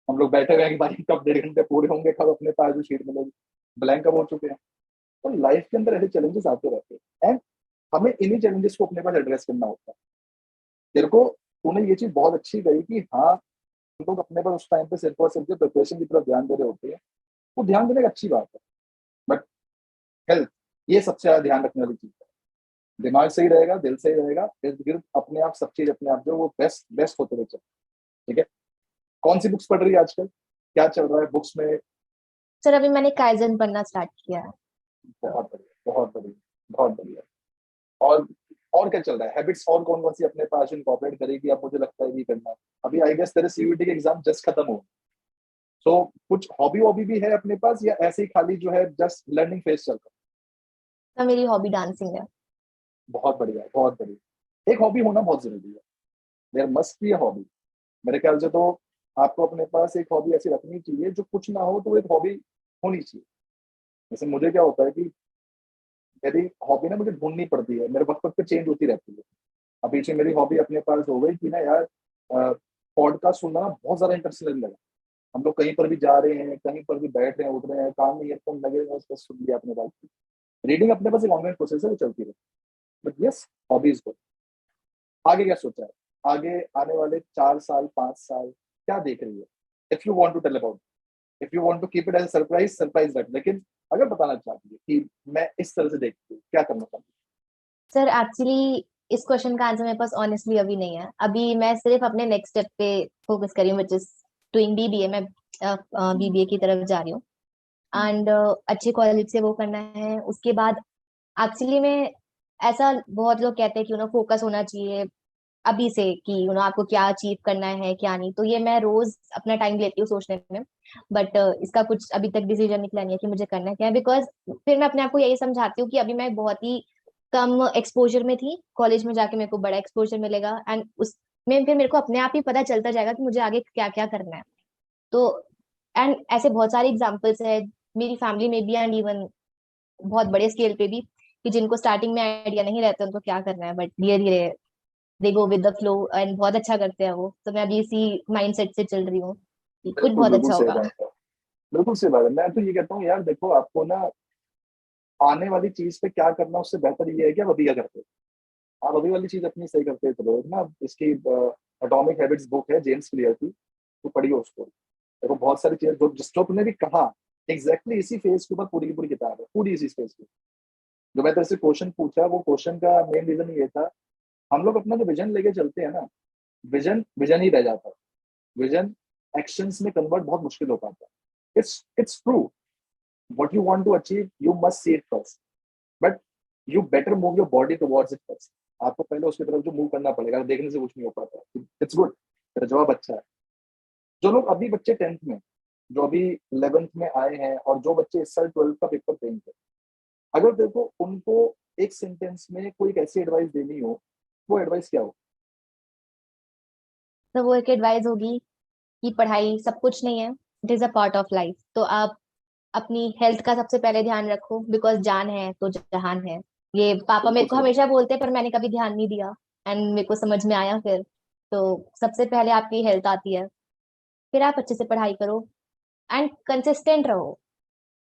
हम लोग बैठे हुए हैं कि भाई कब 1.5 घंटे पूरे होंगे, कब अपने पास जो शीट मिलेगी। ब्लैंक कब हो चुके हैं। तो लाइफ के अंदर ऐसे चैलेंजेस आते रहते हैं, एंड हमें इन्हीं चैलेंजेस को अपने पास एड्रेस करना होता है। तेरे को, तूने ये चीज बहुत अच्छी कही कि हाँ, हम लोग अपने पास उस टाइम पे सिर्फ और सिर्फ प्रिपरेशन की तरफ ध्यान दे रहे होते हैं। वो ध्यान देने की अच्छी बात है, बट हेल्थ, ये सबसे ज्यादा ध्यान रखने वाली चीज है। दिमाग सही रहेगा, दिल सही रहेगा, इर्द गिर्द अपने आप सब चीज अपने आप जो वो बेस्ट बेस्ट होते हुए चले। ठीक है। कौन सी बुक्स पढ़ रही है आजकल, क्या चल रहा है बुक्स में? सर अभी मैंने काइजन पढ़ना स्टार्ट किया है। बहुत बढ़िया, बहुत बढ़िया, बहुत बढ़िया। और और क्या चल रहा है, हैबिट्स और कौन कौन सी अपने पास इनकॉर्पोरेट करेगी, अब मुझे लगता है भी करना। अभी आई गेस तेरे CUET के एग्जाम जस्ट खत्म हो, सो कुछ हॉबी वॉबी भी है अपने पास, या ऐसे ही खाली जो है जस्ट लर्निंग फेज चल रहा तो मेरी हॉबी डांसिंग है। है? बहुत बढ़िया, बहुत बढ़िया। एक हॉबी होना बहुत जरूरी है। There must be a hobby. मेरे ख्याल से तो आपको अपने पास एक हॉबी ऐसी रखनी चाहिए, जो कुछ ना हो तो एक हॉबी होनी चाहिए। जैसे मुझे क्या होता है कि मेरी हॉबी ना मुझे ढूंढनी पड़ती है, मेरे वक्त वक्त पे चेंज होती रहती है। अभी से मेरी हॉबी अपने पास हो गई कि ना यार, पॉडकास्ट सुनना ना बहुत ज्यादा इंटरेस्ट लगने लगा। हम लोग कहीं पर भी जा रहे हैं, कहीं पर भी बैठ रहे हैं, उठ रहे हैं, काम में ईयरफोन लगे हुए हैं, बस सुन लिया अपने पास। रीडिंग अपने पास एक ऑनलाइन प्रोसेस है, वो चलती रहे। बट यस, हॉबीज को आगे क्या सोचा है, आगे आने वाले 4 साल 5 साल क्या देख रही है? If you want to tell about, if you want to keep it as surprise, surprise रख, लेकिन अगर बताना चाहती है कि मैं इस तरह से देखती हूँ, क्या करना चाहती सर एक्चुअली इस क्वेश्चन का आंसर मेरे पास ऑनेस्टली अभी नहीं है। अभी मैं सिर्फ अपने नेक्स्ट स्टेप पे फोकस कर रही हूँ, विच इज डूइंग BBA। मैं हूँ? BBA की तरफ जा रही हूँ। एंड अच्छे कॉलेज से वो करना है। उसके बाद एक्चुअली में ऐसा बहुत लोग कहते हैं कि फोकस होना चाहिए अभी से, कि आपको क्या अचीव करना है क्या नहीं। तो ये मैं रोज अपना टाइम लेती हूँ सोचने में। बट इसका कुछ अभी तक डिसीजन निकला नहीं है कि मुझे करना क्या है। बिकॉज फिर मैं अपने आप को यही समझाती हूँ कि अभी मैं बहुत ही कम एक्सपोजर में थी। कॉलेज में जाके मेरे को बड़ा एक्सपोजर मिलेगा, एंड उसमें फिर मेरे को अपने आप ही पता चलता जाएगा कि मुझे आगे क्या क्या करना है। तो एंड ऐसे बहुत सारे एग्जाम्पल्स है मेरी फैमिली में भी, एंड इवन बहुत बड़े स्केल पे भी, कि जिनको स्टार्टिंग में आइडिया नहीं रहता उनको क्या करना है, बट धीरे धीरे they go with the flow and बहुत अच्छा करते हैं वो। तो मैं अभी इसी माइंडसेट से चल रही हूँ कि कुछ बिल्कुल बहुत बिल्कुल अच्छा सही होगा। बात है। बिल्कुल सही बात है। मैं तो ये कहता हूँ यार, देखो आपको ना आने वाली चीज पे क्या करना, उससे बेहतर ये है कि आप अभी क्या करते हो। आप अभी वाली चीज अपनी सही करते चलो ना। इसकी एटॉमिक हैबिट्स बुक है जेम्स क्लियर की, तो पढ़ियो उसको। देखो बहुत सारी चीजें जो तुमने भी कहा, एग्जैक्टली इसी फेज के ऊपर पूरी की पूरी किताब है, पूरी इसी फेज की। जो मैं तेरे से क्वेश्चन पूछा, वो क्वेश्चन का मेन रीजन ये था, हम लोग अपना जो विजन लेके चलते हैं ना, विजन विजन ही रह जाता है। विजन एक्शंस में कन्वर्ट बहुत मुश्किल हो पाता है। It's true, what you want to achieve you must see it first, but you better move your body towards it first। आपको पहले उसकी तरफ जो मूव करना पड़ेगा, देखने से कुछ नहीं हो पाता। इट्स गुड, तेरा जवाब अच्छा है। जो लोग अभी बच्चे 10th में, जो अभी 11th में आए हैं, और जो बच्चे इस साल 12th का पेपर देंगे, अगर देखो उनको एक सेंटेंस में कोई एक ऐसी एडवाइस देनी हो, वो एडवाइस क्या हो? तो वो एक एडवाइस होगी कि पढ़ाई सब कुछ नहीं है, it is a part of life. तो आप अपनी हेल्थ का सबसे पहले ध्यान रखो, बिकॉज जान है तो जहान है। ये पापा बिल्कुल मेरे को सही बात। हमेशा बोलते हैं, पर मैंने कभी ध्यान नहीं दिया एंड मेरे को समझ में आया फिर। तो सबसे पहले आपकी हेल्थ आती है, फिर आप अच्छे से पढ़ाई करो एंड कंसिस्टेंट रहो।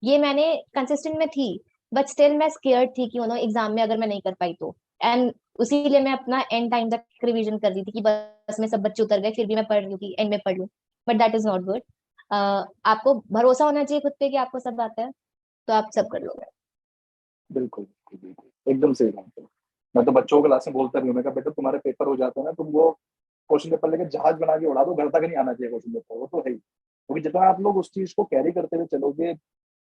ये मैंने कंसिस्टेंट में थी, बट स्टिल मैं स्केयर्ड थी कि एग्जाम में अगर मैं नहीं कर पाई तो। एंड उसीलिए मैं अपना एंड टाइम तक रिवीजन कर रही थी कि बस में सब बच्चे उतर गए फिर भी मैं पढ़ रही हूँ कि एंड में पढ़ लूँ। But that is not good. आपको भरोसा होना चाहिए खुद पे कि आपको सब आता है, तो आप सब कर लोगे। बिल्कुल बिल्कुल बिल्कुल, एकदम सही बात है। मैं तो बच्चों को क्लास में बोलता भी हूँ, मैं कहा बेटा तुम्हारे पेपर हो जाते हैं ना, तुम वो क्वेश्चन पेपर लेके जहाज बना के उड़ा दो, घर तक नहीं आना चाहिए क्वेश्चन पेपर, वो तो है ही। क्योंकि जितना आप लोग उस चीज को कैरी करते हुए चलोगे,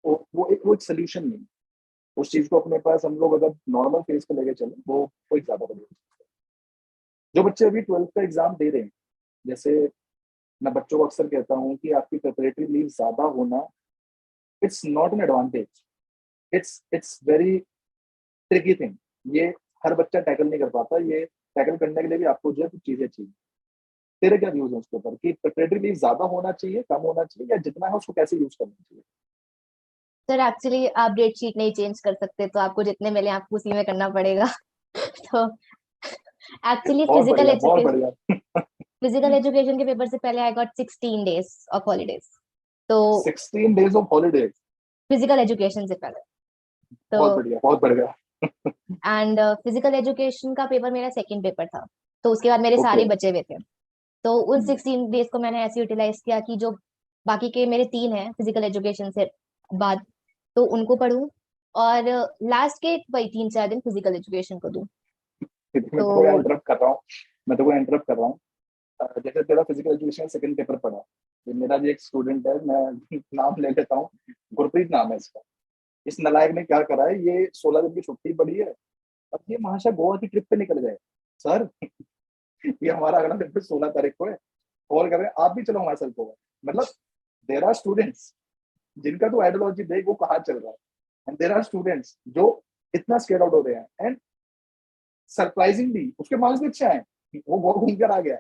वो एक सोल्यूशन नहीं। उस चीज को अपने पास हम लोग अगर नॉर्मल फेज पे लेके चले, वो कोई ज्यादा बढ़िया चीज़ है। जो बच्चे अभी 12th का एग्जाम दे रहे हैं, जैसे मैं बच्चों को अक्सर कहता हूँ कि आपकी प्रिपरेटरी लीव ज्यादा होना, it's not an advantage, it's very tricky thing. ये हर बच्चा टैकल नहीं कर पाता। ये टैकल करने के लिए भी आपको जो है कुछ चीजें चाहिए। तेरे क्या व्यूज हैं उसके ऊपर कि प्रिपरेटरी लीव ज्यादा होना चाहिए, कम होना चाहिए, या जितना है उसको कैसे यूज करना चाहिए? सर एक्चुअली आप डेट शीट नहीं चेंज कर सकते, तो आपको जितने मिले आपको उसी में करना पड़ेगा। तो एक्चुअली बहुत बढ़िया बहुत बढ़िया। फिजिकल एजुकेशन के पेपर से पहले I got 16 days of holidays. तो 16 days of holidays? Physical education से पहले तो। बहुत बढ़िया बहुत बढ़िया। एंड फिजिकल एजुकेशन का पेपर मेरा सेकंड पेपर था, तो उसके बाद मेरे ओके। सारे बचे हुए थे। तो उन 16 days को मैंने ऐसे यूटिलाइज किया कि जो बाकी के मेरे 3 हैं फिजिकल एजुकेशन से बाद, तो उनको पढूं, और लास्ट के वही 3-4 दिन फिजिकल एजुकेशन को दूं। मैं तो तो इंटरप्ट कर रहा हूँ, जैसे तेरा फिजिकल एजुकेशन सेकंड पेपर पढ़ा, ये मेरा भी एक स्टूडेंट है, मैं नाम ले लेता हूँ, गुरप्रीत नाम है इसका। इस नलायक ने क्या करा है, ये 16 दिन की छुट्टी पड़ी है, अब ये महाशय गोवा की ट्रिप पे निकल गए। सर, ये हमारा अगला पेपर 16 तारीख को है, कॉल कर रहे हैं आप भी चलो हमारे साथ गोवा। मतलब देर आर स्टूडेंट्स जिनका तो आइडियोलॉजी देख वो कहाँ चल रहा है, एंड देर आर स्टूडेंट्स जो इतना स्केट आउट हो रहे हैं, एंड सरप्राइजिंगली उसके मार्क्स भी अच्छे आए। वो गोवा घूम कर आ गया,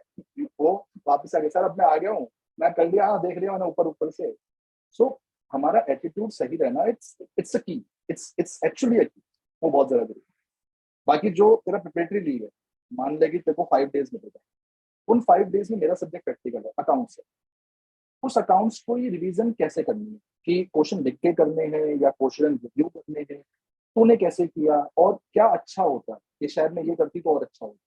वो वापस आ गया, सर अब मैं आ गया हूँ, मैं कर लिया, हाँ देख लिया मैंने ऊपर ऊपर से। सो हमारा एटीट्यूड सही रहना, इट्स इट्स अ की, इट्स एक्चुअली अ की, वो बहुत ज्यादा जरूरी है। बाकी जो तेरा प्रिपरेटरी लीव है, मान ले कि तेरे को 5 days मिलेगा, उन 5 days में मेरा सब्जेक्ट प्रैक्टिकल है अकाउंट्स है। उस अकाउंट्स को ये रिवीजन कैसे करनी है, कि क्वेश्चन लिख के करने हैं या क्वेश्चन रिव्यू करने हैं, तूने कैसे किया, और क्या अच्छा होता कि शायद मैं ये करती तो और अच्छा होता?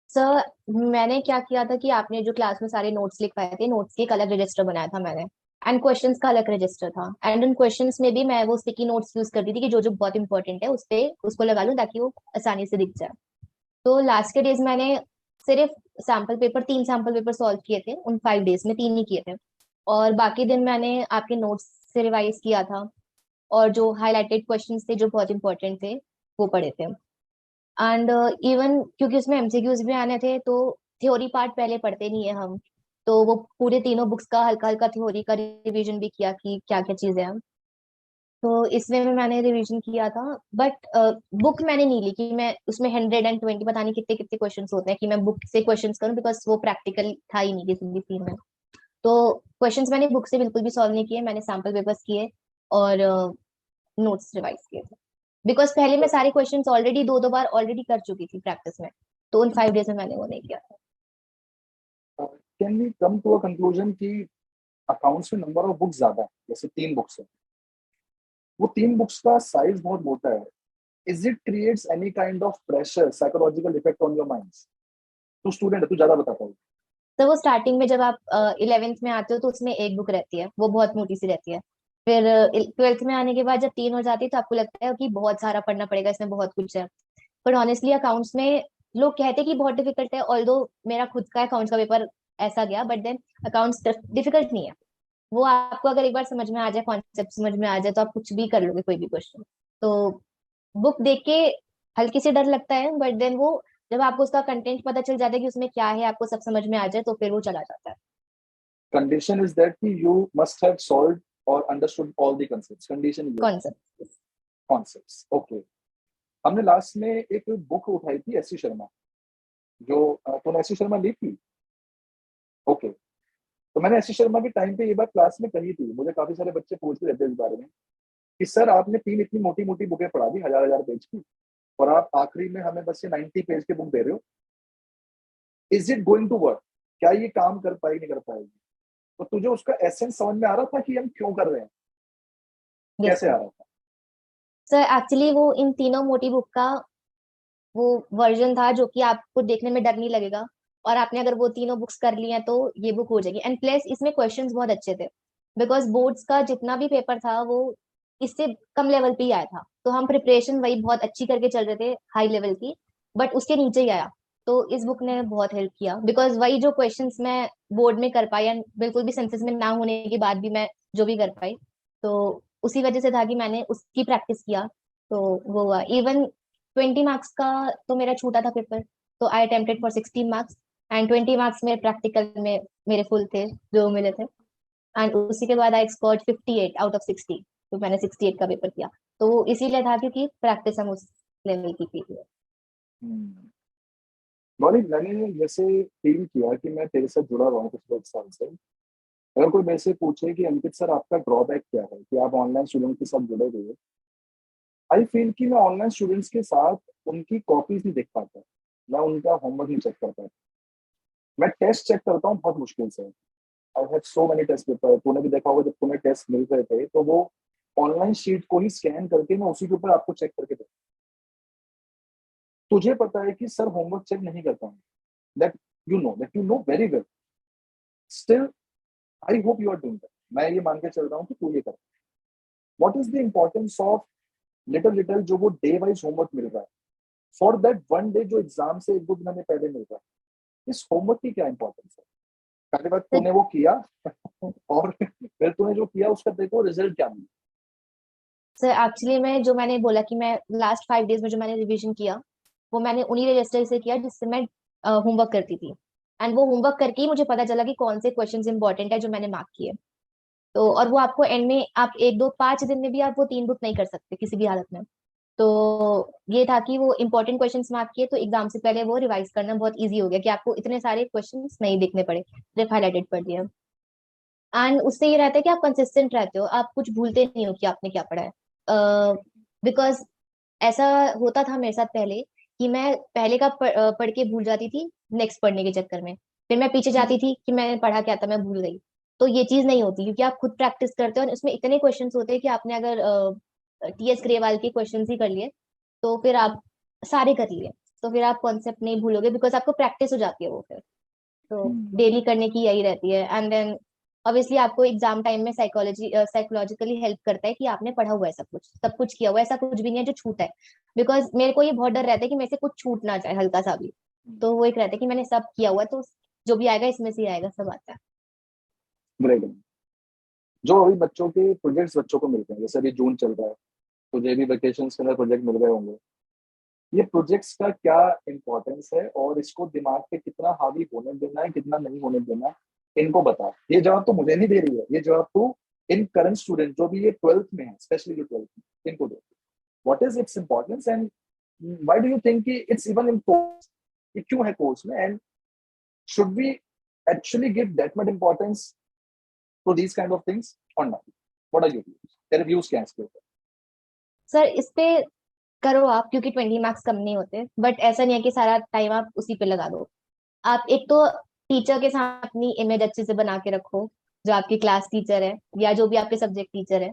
सर मैंने क्या किया था कि आपने जो क्लास में सारे नोट्स लिखवाए थे, नोट्स की एक अलग रजिस्टर बनाया था मैंने, एंड क्वेश्चंस का अलग रजिस्टर था। एंड उन क्वेश्चंस में भी मैं वो स्टिकी नोट्स यूज करती थी कि जो जो बहुत इंपॉर्टेंट है उस पे उसको लगा लूं ताकि वो आसानी से दिख जाए। तो लास्ट के डेज मैंने सिर्फ sample paper 3 sample paper solve किए थे उन 5 days में, 3 ही किए थे। और बाकी दिन मैंने आपके नोट्स से रिवाइज किया था, और जो हाईलाइटेड क्वेश्चंस थे जो बहुत इंपॉर्टेंट थे वो पढ़े थे। एंड इवन क्योंकि उसमें एमसीक्यूज भी आने थे, तो थ्योरी पार्ट पहले पढ़ते नहीं है हम, तो वो पूरे तीनों बुक्स का हल्का हल्का थ्योरी का रिवीजन भी किया कि क्या क्या चीजें हैं। तो इसमें भी मैंने रिवीजन किया था। बट बुक मैंने नहीं ली कि मैं उसमें 120 पता नहीं कितने कितने क्वेश्चंस होते हैं कि मैं बुक से क्वेश्चंस करूं, बिकॉज वो प्रैक्टिकल था ही नहीं किसी भी सीन में। तो क्वेश्चंस मैंने बुक से बिल्कुल भी सॉल्व नहीं किए, मैंने सैम्पल पेपर्स किए और नोट्स रिवाइज किए थे। बिकॉज पहले मैं सारे क्वेश्चंस ऑलरेडी दो बार ऑलरेडी कर चुकी थी प्रैक्टिस में, तो उन 5 डेज में मैंने वो नहीं किया। Can we come to a conclusion कि अकाउंट्स में नंबर ऑफ बुक्स ज्यादा है, जैसे 3 बुक्स है, वो 3 बुक्स का साइज बहुत मोटा है, is it creates any kind of pressure, psychological effect on your mind? तू स्टूडेंट है, तू ज्यादा बता पाएगी। तो वो स्टार्टिंग में जब आप 11th में आते हो तो उसमें एक बुक रहती है, वो बहुत मोटी सी रहती है। फिर 12th में आने के बाद जब 3 हो जाती है तो आपको लगता है कि बहुत सारा पढ़ना पड़ेगा, इसमें बहुत कुछ है। पर ऑनेस्टली अकाउंट्स में लोग कहते हैं कि बहुत डिफिकल्ट है, ऑल्दो मेरा खुद का अकाउंट्स का पेपर ऐसा गया, बट देन अकाउंट्स डिफिकल्ट नहीं है। वो आपको अगर एक बार समझ में आ जाए, कॉन्सेप्ट समझ में आ जाए, तो आप कुछ भी कर लोगे, कोई भी क्वेश्चन। तो बुक देख के हल्की से डर लगता है, बट देन वो जब आपको उसका कंटेंट पता चल जाता है कि उसमें क्या है, आपको सब समझ में आ जाए, तो फिर वो चला जाता है। कंडीशन इज दैट कि यू मस्ट हैव सॉल्व्ड और understood all the concepts, condition ये कॉन्सेप्ट। कॉन्सेप्ट्स। ओके, हमने लास्ट में एक बुक उठाई थी एस सी शर्मा, जो तूने एस सी शर्मा ली थी? ओके, तो मैंने एस सी शर्मा के टाइम पे ये बात क्लास में कही थी, मुझे काफी सारे बच्चे पूछते रहते हैं इस बारे में कि सर आपने 3 इतनी मोटी मोटी बुकें पढ़ा दी, हजार हजार पेज की, और आप आखिरी में हमें बस ये 90 पेज की बुक दे रहे हो, is it going to work? क्या ये काम कर पाएगी नहीं कर पाएगी? तो तुझे उसका एसेंस समझ में आ रहा था कि हम क्यों कर रहे हैं? यस कैसे आ रहा था? सर, एक्चुअली वो इन तीनों मोटी बुक का वो वर्जन था जो कि आपको देखने में डर नहीं लगेगा, और आपने अगर वो तीनों बुक्स कर ली हैं तो ये बुक हो जाएगी। एंड प्लस इसमें क्वेश्चंस बहुत अच्छे थे, बिकॉज बोर्ड्स का जितना भी पेपर था वो इससे कम लेवल पे ही आया था, तो हम प्रिपरेशन वही बहुत अच्छी करके चल रहे थे, हाई लेवल की, बट उसके नीचे ही आया। तो इस बुक ने बहुत हेल्प किया, बिकॉज वही जो क्वेश्चंस मैं बोर्ड में कर पाई, एंड बिल्कुल भी सेंसेस में ना होने के बाद भी मैं जो भी कर पाई, तो उसी वजह से था कि मैंने उसकी प्रैक्टिस किया। तो वो हुआ। इवन 20 मार्क्स का तो मेरा छूटा था पेपर, तो आई attempted for 16 marks, and 20 marks मेरे प्रैक्टिकल में मेरे फुल थे जो मिले थे। एंड उसी के बाद आई स्कोर्ड 58 आउट ऑफ 60, तो मैंने 68 का पेपर किया। तो वो इसीलिए था क्योंकि प्रैक्टिस हम उस लेवल की की थी। हम्म। गौरी, मैंने जैसे फील किया कि मैं तेरे साथ जुड़ा हुआ हूँ पिछले 1 साल से। अगर कोई मेरे से पूछे कि अंकित सर आपका ड्रॉबैक क्या है कि आप ऑनलाइन स्टूडेंट के साथ जुड़े हुए हो, आई फील कि मैं ऑनलाइन स्टूडेंट्स के साथ उनकी कॉपीज नहीं देख पाता, मैं उनका होमवर्क नहीं चेक कर पाता। मैं टेस्ट चेक करता हूँ बहुत मुश्किल से। I have so many test paper, तूने भी देखा होगा जब तुम्हें टेस्ट मिल रहे थे तो वो ऑनलाइन शीट को ही स्कैन करके मैं उसी के ऊपर आपको चेक करके देता। तुझे पता है कि सर होमवर्क चेक नहीं करता हूँ, that you know very well, still I hope you are doing that. मैं ये मान के चल रहा हूँ कि तू ये कर। What is the importance of little little जो वो डे वाइज होमवर्क मिल रहा है, फॉर दैट वन डे जो एग्जाम से 1-2 दिन हमें पहले मिल रहा है, इस होमवर्क की क्या इंपॉर्टेंस है? पहले बात तो तूने वो किया और फिर तूने जो किया उसका देखो रिजल्ट क्या मिला। सर एक्चुअली मैं जो मैंने बोला कि मैं लास्ट 5 डेज में जो मैंने रिवीजन किया, वो मैंने उन्हीं रजिस्टर से किया जिससे मैं होमवर्क करती थी। एंड वो होमवर्क करके ही मुझे पता चला कि कौन से क्वेश्चंस इंपॉर्टेंट है जो मैंने मार्क किए। तो और वो आपको एंड में आप 1 2 5 दिन में भी आप वो 3 बुक नहीं कर सकते किसी भी हालत में। तो ये था कि वो इंपॉर्टेंट क्वेश्चंस मार्क किए, तो एग्जाम से पहले वो रिवाइज करना बहुत इजी हो गया कि आपको इतने सारे क्वेश्चंस नहीं देखने पड़े, सिर्फ हाईलाइटेड पढ़ दिया। एंड उससे ये रहता है कि आप कंसिस्टेंट रहते हो, आप कुछ भूलते नहीं हो कि आपने क्या पढ़ा है। बिकॉज ऐसा होता था मेरे साथ पहले कि मैं पहले का पढ़ के भूल जाती थी नेक्स्ट पढ़ने के चक्कर में, फिर मैं पीछे जाती थी कि मैंने पढ़ा क्या था, मैं भूल गई। तो ये चीज नहीं होती क्योंकि आप खुद प्रैक्टिस करते हो, और इसमें इतने क्वेश्चंस होते हैं कि आपने अगर टीएस ग्रेवाल के क्वेश्चंस ही कर लिए तो फिर आप सारे कर लिए, तो फिर आप कॉन्सेप्ट नहीं भूलोगे, बिकॉज आपको प्रैक्टिस हो जाती है वो फिर। तो हम्म, डेली करने की यही रहती है। एंड देन ऑब्वियसली आपको एग्जाम टाइम में साइकोलॉजिकली हेल्प करता है कि आपने पढ़ा हुआ है, सब कुछ किया हुआ है, ऐसा कुछ भी नहीं है जो छूटा है। बिकॉज मेरे को ये बहुत डर रहता है कि मेरे से कुछ छूट ना जाए हल्का सा भी। तो वो एक रहता है कि मैंने सब किया हुआ है, तो जो भी आएगा इसमें से ही आएगा, सब आता है। ग्रेट। जो अभी बच्चों के प्रोजेक्ट्स बच्चों को मिलते हैं, जैसे अभी जून चल रहा है, तुझे भी वेकेशन के अंदर प्रोजेक्ट मिल गए होंगे, ये प्रोजेक्ट्स का क्या इंपॉर्टेंस है और इसको दिमाग पे कितना हावी होने देना है, कितना नहीं होने देना है, इनको बता। ये जवाब तो मुझे नहीं दे रही है, ये जवाब तू इन करंट स्टूडेंट जो भी ये 12th में है, स्पेशली जो 12th में, इनको दे। What is its importance and why do you think कि इट्स इवन इन कोर्स, ये क्यों है कोर्स में, and should we actually give that much importance to these kind of things और not? What are your views? तेरे views क्या है इसके ऊपर? सर इस पे करो आप, क्योंकि 20 मार्क्स कम नहीं होते, बट ऐसा नहीं है कि सारा टाइम आप उसी पे लगा दो। आप एक तो टीचर के साथ अपनी इमेज अच्छे से बना के रखो, जो आपकी क्लास टीचर है या जो भी आपके सब्जेक्ट टीचर है।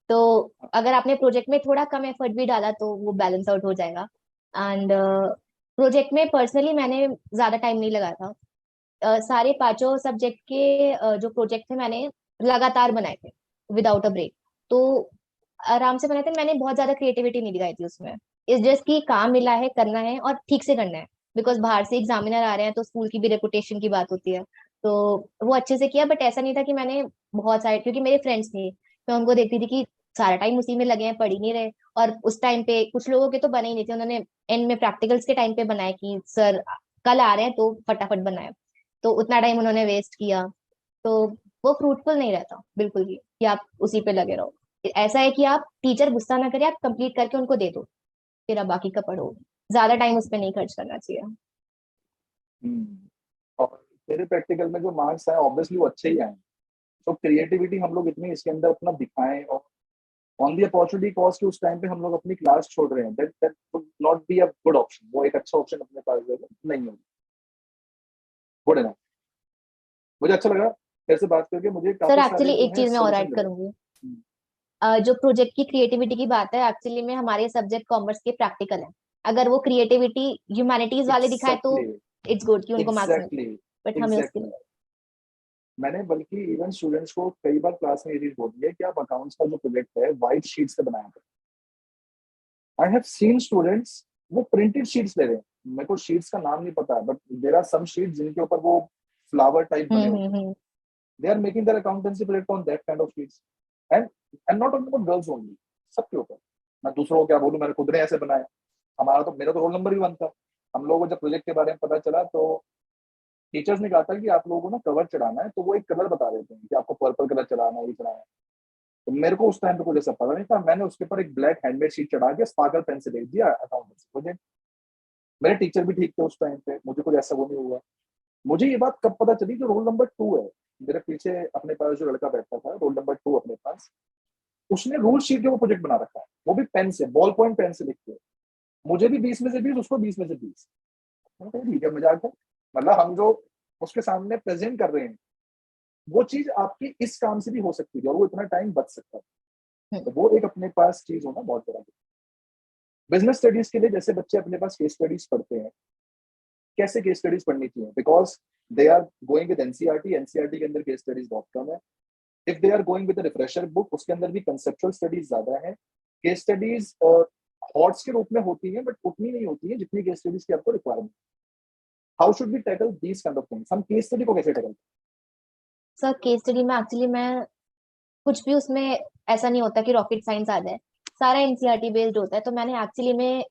तो अगर आपने प्रोजेक्ट में थोड़ा कम एफर्ट भी डाला तो वो बैलेंस आउट हो जाएगा। एंड प्रोजेक्ट में पर्सनली मैंने ज्यादा टाइम नहीं लगाया था। सारे पांचों सब्जेक्ट के जो प्रोजेक्ट थे मैंने लगातार बनाए थे, विदाउट अ ब्रेक। तो आराम से बनाए थे, मैंने बहुत ज्यादा क्रिएटिविटी नहीं दिखाई थी उसमें। इस जस्ट की काम मिला है, करना है और ठीक से करना है। बिकॉज बाहर से एग्जामिनर आ रहे हैं तो स्कूल की भी रेपुटेशन की बात होती है। तो वो अच्छे से किया, बट ऐसा नहीं था कि मैंने बहुत सारे, क्योंकि मेरे फ्रेंड्स थे, मैं उनको देखती थी कि सारा टाइम उसी में लगे हैं, पढ़ ही नहीं रहे। और उस टाइम पे कुछ लोगों के तो बने ही नहीं थे, उन्होंने एंड में प्रैक्टिकल्स के टाइम पे बनाए कि सर कल आ रहे हैं तो फटाफट बनाए। तो उतना टाइम उन्होंने वेस्ट किया। तो वो फ्रूटफुल नहीं रहता बिल्कुल भी कि आप उसी पे लगे रहो। ऐसा है कि आप टीचर गुस्सा ना करे, आप कंप्लीट करके उनको दे दो, फिर आप बाकी का पढ़ो। ज्यादा टाइम उस पर नहीं खर्च करना चाहिए। हम्म। और तेरे प्रैक्टिकल में जो मार्क्स आए ऑब्वियसली वो अच्छे ही आए। तो क्रिएटिविटी हम लोग इतनी इसके अंदर अपना दिखाएं, और ऑन दी अपॉर्चुनिटी कॉस्ट के उस टाइम पे हम लोग अपनी क्लास छोड़ रहे हैं, that that would not be a good option. वो एक अच्छा ऑप्शन अपने पास नहीं होगा। गुड है ना? मुझे अच्छा लगा तेरे से बात करके, मुझे सर काफी सारे एक्चुअली जो एक है चीज मैं और सोल्यूशन ऐड मिले। करूंगी। जो प्रोजेक्ट की क्रिएटिविटी की बात है, एक्चुअली में हमारे सब्जेक्ट कॉमर्स के प्रैक्टिकल है। अगर वो क्रिएटिविटी ह्यूमैनिटीज वाले दिखाए तो एग्जैक्टली, इट्स गुड कि उनको मार्क्स मिलते एग्जैक्टली, हैं, बट हमें उसके एग्जैक्टली। लिए। मैंने बल्कि इवन स्टूडेंट्स को कई बार क्लास में ये चीज बोली है कि आप अकाउंट्स का जो प्रोजेक्ट है व्हाइट शीट से बनाया करें। आई हैव सीन स्टूडेंट्स वो प्रिंटेड शीट्स ले रहे हैं। मेरे को शीट्स का नाम नहीं पता, but there are some sheets जिनके ऊपर वो फ्लावर टाइप बने होते हैं। Hmm. They are making their accountancy project on that kind of sheets. And and not only for girls only, सबके ऊपर। मैं दूसरों को क्या बोलूं, मैंने खुद ने ऐसे बनाया। मेरा तो रोल नंबर भी वन था। हम लोगों को जब प्रोजेक्ट के बारे में पता चला तो टीचर्स ने कहा था कि आप लोगों को ना कवर चढ़ाना है, तो वो एक कलर बता देते हैं कि आपको पर्पल कलर चढ़ाना है, ये चढ़ाना है। तो मेरे को उस टाइम पे कुछ ऐसा पता नहीं था, मैंने उसके ऊपर एक ब्लैक हैंडमेड शीट चढ़ा के स्पार्कल पेन से लिख दिया अकाउंटेंसी प्रोजेक्ट। मेरे टीचर भी ठीक थे उस टाइम पे, मुझे कुछ ऐसा वो नहीं हुआ। मुझे ये बात कब पता चली, जो रोल नंबर 2 है मेरे पीछे अपने पास, जो लड़का बैठा था रोल नंबर 2 अपने पास, उसने रूल शीट के वो प्रोजेक्ट बना रखा है, वो भी पेन से, बॉल पॉइंट पेन से लिख के। मुझे भी 20 में से 20, उसको 20 में से 20। मैंने कहा ठीक है, मजाक है। मतलब हम जो उसके सामने प्रेजेंट कर रहे हैं, वो चीज आपकी इस काम से भी हो सकती थी और वो इतना टाइम बच सकता है। हम्म। तो वो एक अपने पास चीज होना बहुत बड़ा। बिजनेस स्टडीज के लिए जैसे बच्चे अपने पास केस स्टडीज पढ़ते हैं, कैसे केस स्टडीज पढ़नी चाहिए? Because they are going with NCERT, NCERT के अंदर केस स्टडीज बहुत कम है। If they are going with refresher book, उसके अंदर भी कंसेप्चुअल स्टडीज ज्यादा है। केस स्टडीज हॉट्स के रूप में होती है, बट उतनी नहीं होती है जितनी केस स्टडीज की आपको requirement. How should be tackle these kind of things? हम केस स्टडी को कैसे टैकल? सर केस स्टडी में एक्चुअली मैं कुछ भी उसमें ऐसा नहीं होता कि रॉकेट साइंस आ जाए। सारा एनसीईआरटी बेस्ड होता है। तो मैंने एक्चुअली में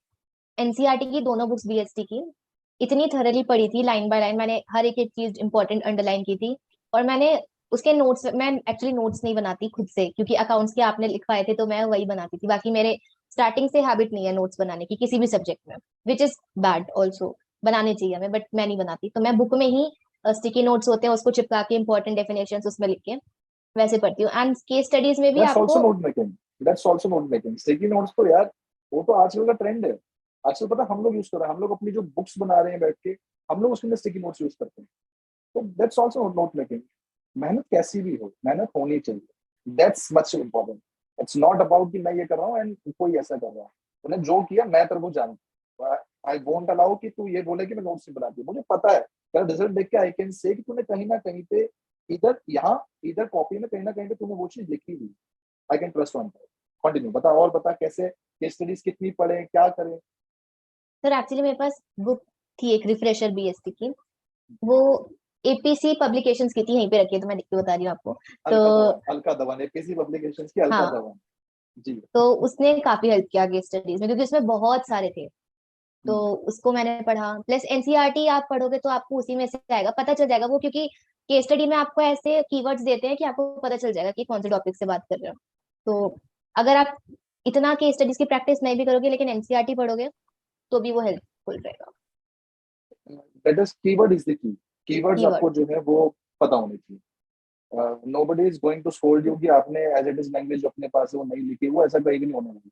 एनसीईआरटी की दोनों बुक्स बीएसटी की इतनी थरली पढ़ी थी, लाइन बाय लाइन मैंने हर एक एक चीज इंपॉर्टेंट अंडरलाइन की थी। और मैंने उसके नोट्स, मैं एक्चुअली नोट्स नहीं बनाती खुद से, क्योंकि अकाउंट्स के आपने लिखवाए थे तो मैं वही बनाती थी। बाकी मेरे स्टार्टिंग से हैबिट नहीं है नोट्स बनाने की किसी भी सब्जेक्ट में, विच इज बैड ऑल्सो। बनाने चाहिए हमें, बट मैं नहीं बनाती। तो मैं बुक में ही स्टिकी नोट्स होते हैं उसको चिपका के इंपॉर्टेंट डेफिनेशन उसमें लिख के वैसे पढ़ती हूँ। एंड केस स्टडीज में भी दैट्स आल्सो आपको note making. That's also note making. Sticky notes तो यार, वो तो आजकल का ट्रेंड है। आजकल पता हम लोग यूज कर रहे हैं, हम लोग अपनी जो बुक्स बना रहे हैं बैठ के, हम लोग उसके अंदर स्टिकी नोट्स यूज करते हैं। तो दैट्स आल्सो नोट मेकिंग। मेहनत कैसी भी हो, मेहनत होनी चाहिए। That's much important. It's not about कि मैं ये कर रहा हूँ एंड कोई ऐसा कर रहा है। तूने जो किया मैं तेरे को जानता। आई वोंट अलाउ कि तू ये बोले कि मैं नोट्स नहीं बनाती। मुझे पता है, तेरा रिजल्ट देख के आई कैन से कि तूने कहीं ना कहीं पे, इधर यहाँ इधर कॉपी में कहीं ना कहीं पे तूने वो चीज लिखी हुई। I can trust on that. Continue, बता और बता कैसे केस स्टडीज कितनी पढ़े, क्या करें? सर एक्चुअली मेरे पास बुक थी एक रिफ्रेशर बीएसटी की। वो एपीसी पब्लिकेशंस की थी, यहीं पे रखी है तो मैं लिख के बता रही हूँ आपको। तो अलका दवान एपीसी पब्लिकेशंस की अलका हाँ, दवान। जी। तो उसने काफी हेल्प किया केस स्टडीज में, क्योंकि उसमें बहुत सारे थे। तो हम्म, उसको मैंने पढ़ा, प्लस एनसीईआरटी आप पढ़ोगे तो आपको उसी में से आएगा, पता चल जाएगा वो, क्योंकि केस स्टडी में आपको ऐसे कीवर्ड्स देते हैं कि आपको पता चल जाएगा कि कौन से टॉपिक से बात कर रहे हो। तो अगर आप इतना केस स्टडीज की प्रैक्टिस नहीं भी करोगे लेकिन एनसीईआरटी पढ़ोगे तो भी वो हेल्पफुल रहेगा। That is keyword is the key. Keywords keyword. आपको जो है वो पता होनी चाहिए। Nobody is going to scold you कि आपने एज इट इज लैंग्वेज जो अपने पास है वो नहीं लिखी। वो ऐसा कहीं भी नहीं होने वाला।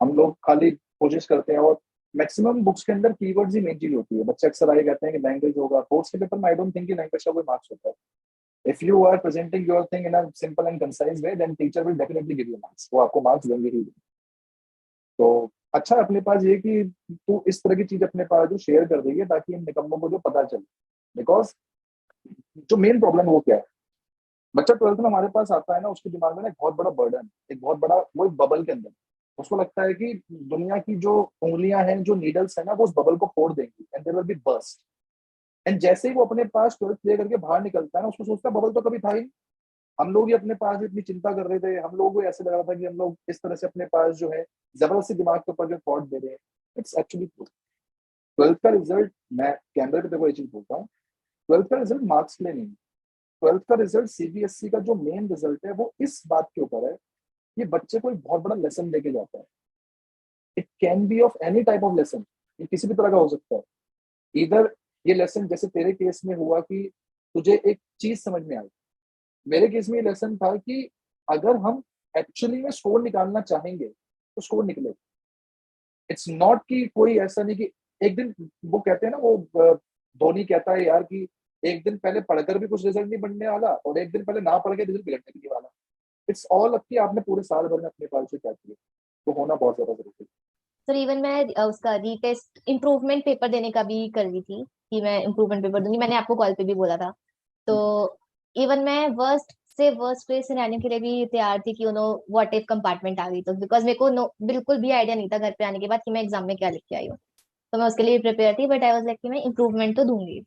हम लोग खाली कोशिश करते हैं, और मैक्सिमम बुक्स के अंदर कीवर्ड्स ही मेन चीज होती है। बच्चे अक्सर आए कहते हैं कि लैंग्वेज होगा, कोर्स के पेपर में आई डोंट थिंक कि लैंग्वेज का कोई मार्क्स होता है। If you are presenting your thing in a simple and concise way, then teacher will definitely give you marks, वो आपको मार्क्स देंगे ही। तो अच्छा है अपने पास ये कि तू इस तरह की चीज अपने पास जो शेयर कर रही है, ताकि इन निकम्मों को जो पता चले। बिकॉज जो मेन प्रॉब्लम है वो क्या है, बच्चा 12th में हमारे पास आता है ना, उसके दिमाग में ना एक बहुत बड़ा बर्डन, एक बहुत बड़ा, वो एक बबल के अंदर, उसको लगता है कि दुनिया की जो उंगलियां हैं, जो नीडल्स है ना, वो उस बबल को फोड़ देंगी and there will be burst. And जैसे ही वो अपने पास 12th क्लियर करके बाहर निकलता है ना, उसको सोचता है बबल तो कभी था ही नहीं। हम लोग ही अपने पास इतनी चिंता कर रहे थे, हम लोग को ऐसे लग रहा था कि हम लोग इस तरह से अपने पास जो है जबरदस्ती दिमाग के ऊपर जो थॉट दे रहे हैं। It's actually true. 12th का रिजल्ट, मैं कैमरे पे देखो ये चीज बोलता हूँ, 12th का रिजल्ट मार्क्स के लिए नहीं। 12th का रिजल्ट सीबीएसई का जो मेन रिजल्ट है वो इस बात के ऊपर है, ये बच्चे को एक बहुत बड़ा लेसन लेके जाता है। It can be of any type of lesson, ये किसी भी तरह का हो सकता है। इधर ये लेसन जैसे तेरे केस में हुआ कि तुझे एक चीज समझ में आई, मेरे केस में ये लेसन था कि अगर हम एक्चुअली में स्कोर निकालना चाहेंगे तो स्कोर निकले। इट्स नॉट कि कोई ऐसा नहीं कि एक दिन, वो कहते हैं ना, वो धोनी कहता है यार कि एक दिन पहले पढ़कर भी कुछ रिजल्ट नहीं बनने वाला, और एक दिन पहले ना पढ़ के रिजल्ट बिगड़ने भी नहीं वाला। इट्स ऑल अप कि आपने पूरे साल भर में अपने पास से क्या किया, तो होना बहुत ज्यादा जरूरी है। सर इवन मैं उसका रीटेस्ट इम्प्रूवमेंट पेपर देने का भी कर रही थी कि मैं इम्प्रूवमेंट पेपर दूंगी, मैंने आपको कॉल पे भी बोला था। तो इवन मैं वर्स्ट से वर्स्ट केस सिनेरियो के लिए भी तैयार थी कि व्हाट इफ कंपार्टमेंट आ गई तो, बिकॉज मेरे को बिल्कुल भी आइडिया नहीं था घर पे आने के बाद कि मैं एग्जाम में क्या लिख के आई हूँ। तो मैं उसके लिए प्रिपेयर थी, बट आई वाज लाइक कि मैं इम्प्रूवमेंट तो दूंगी।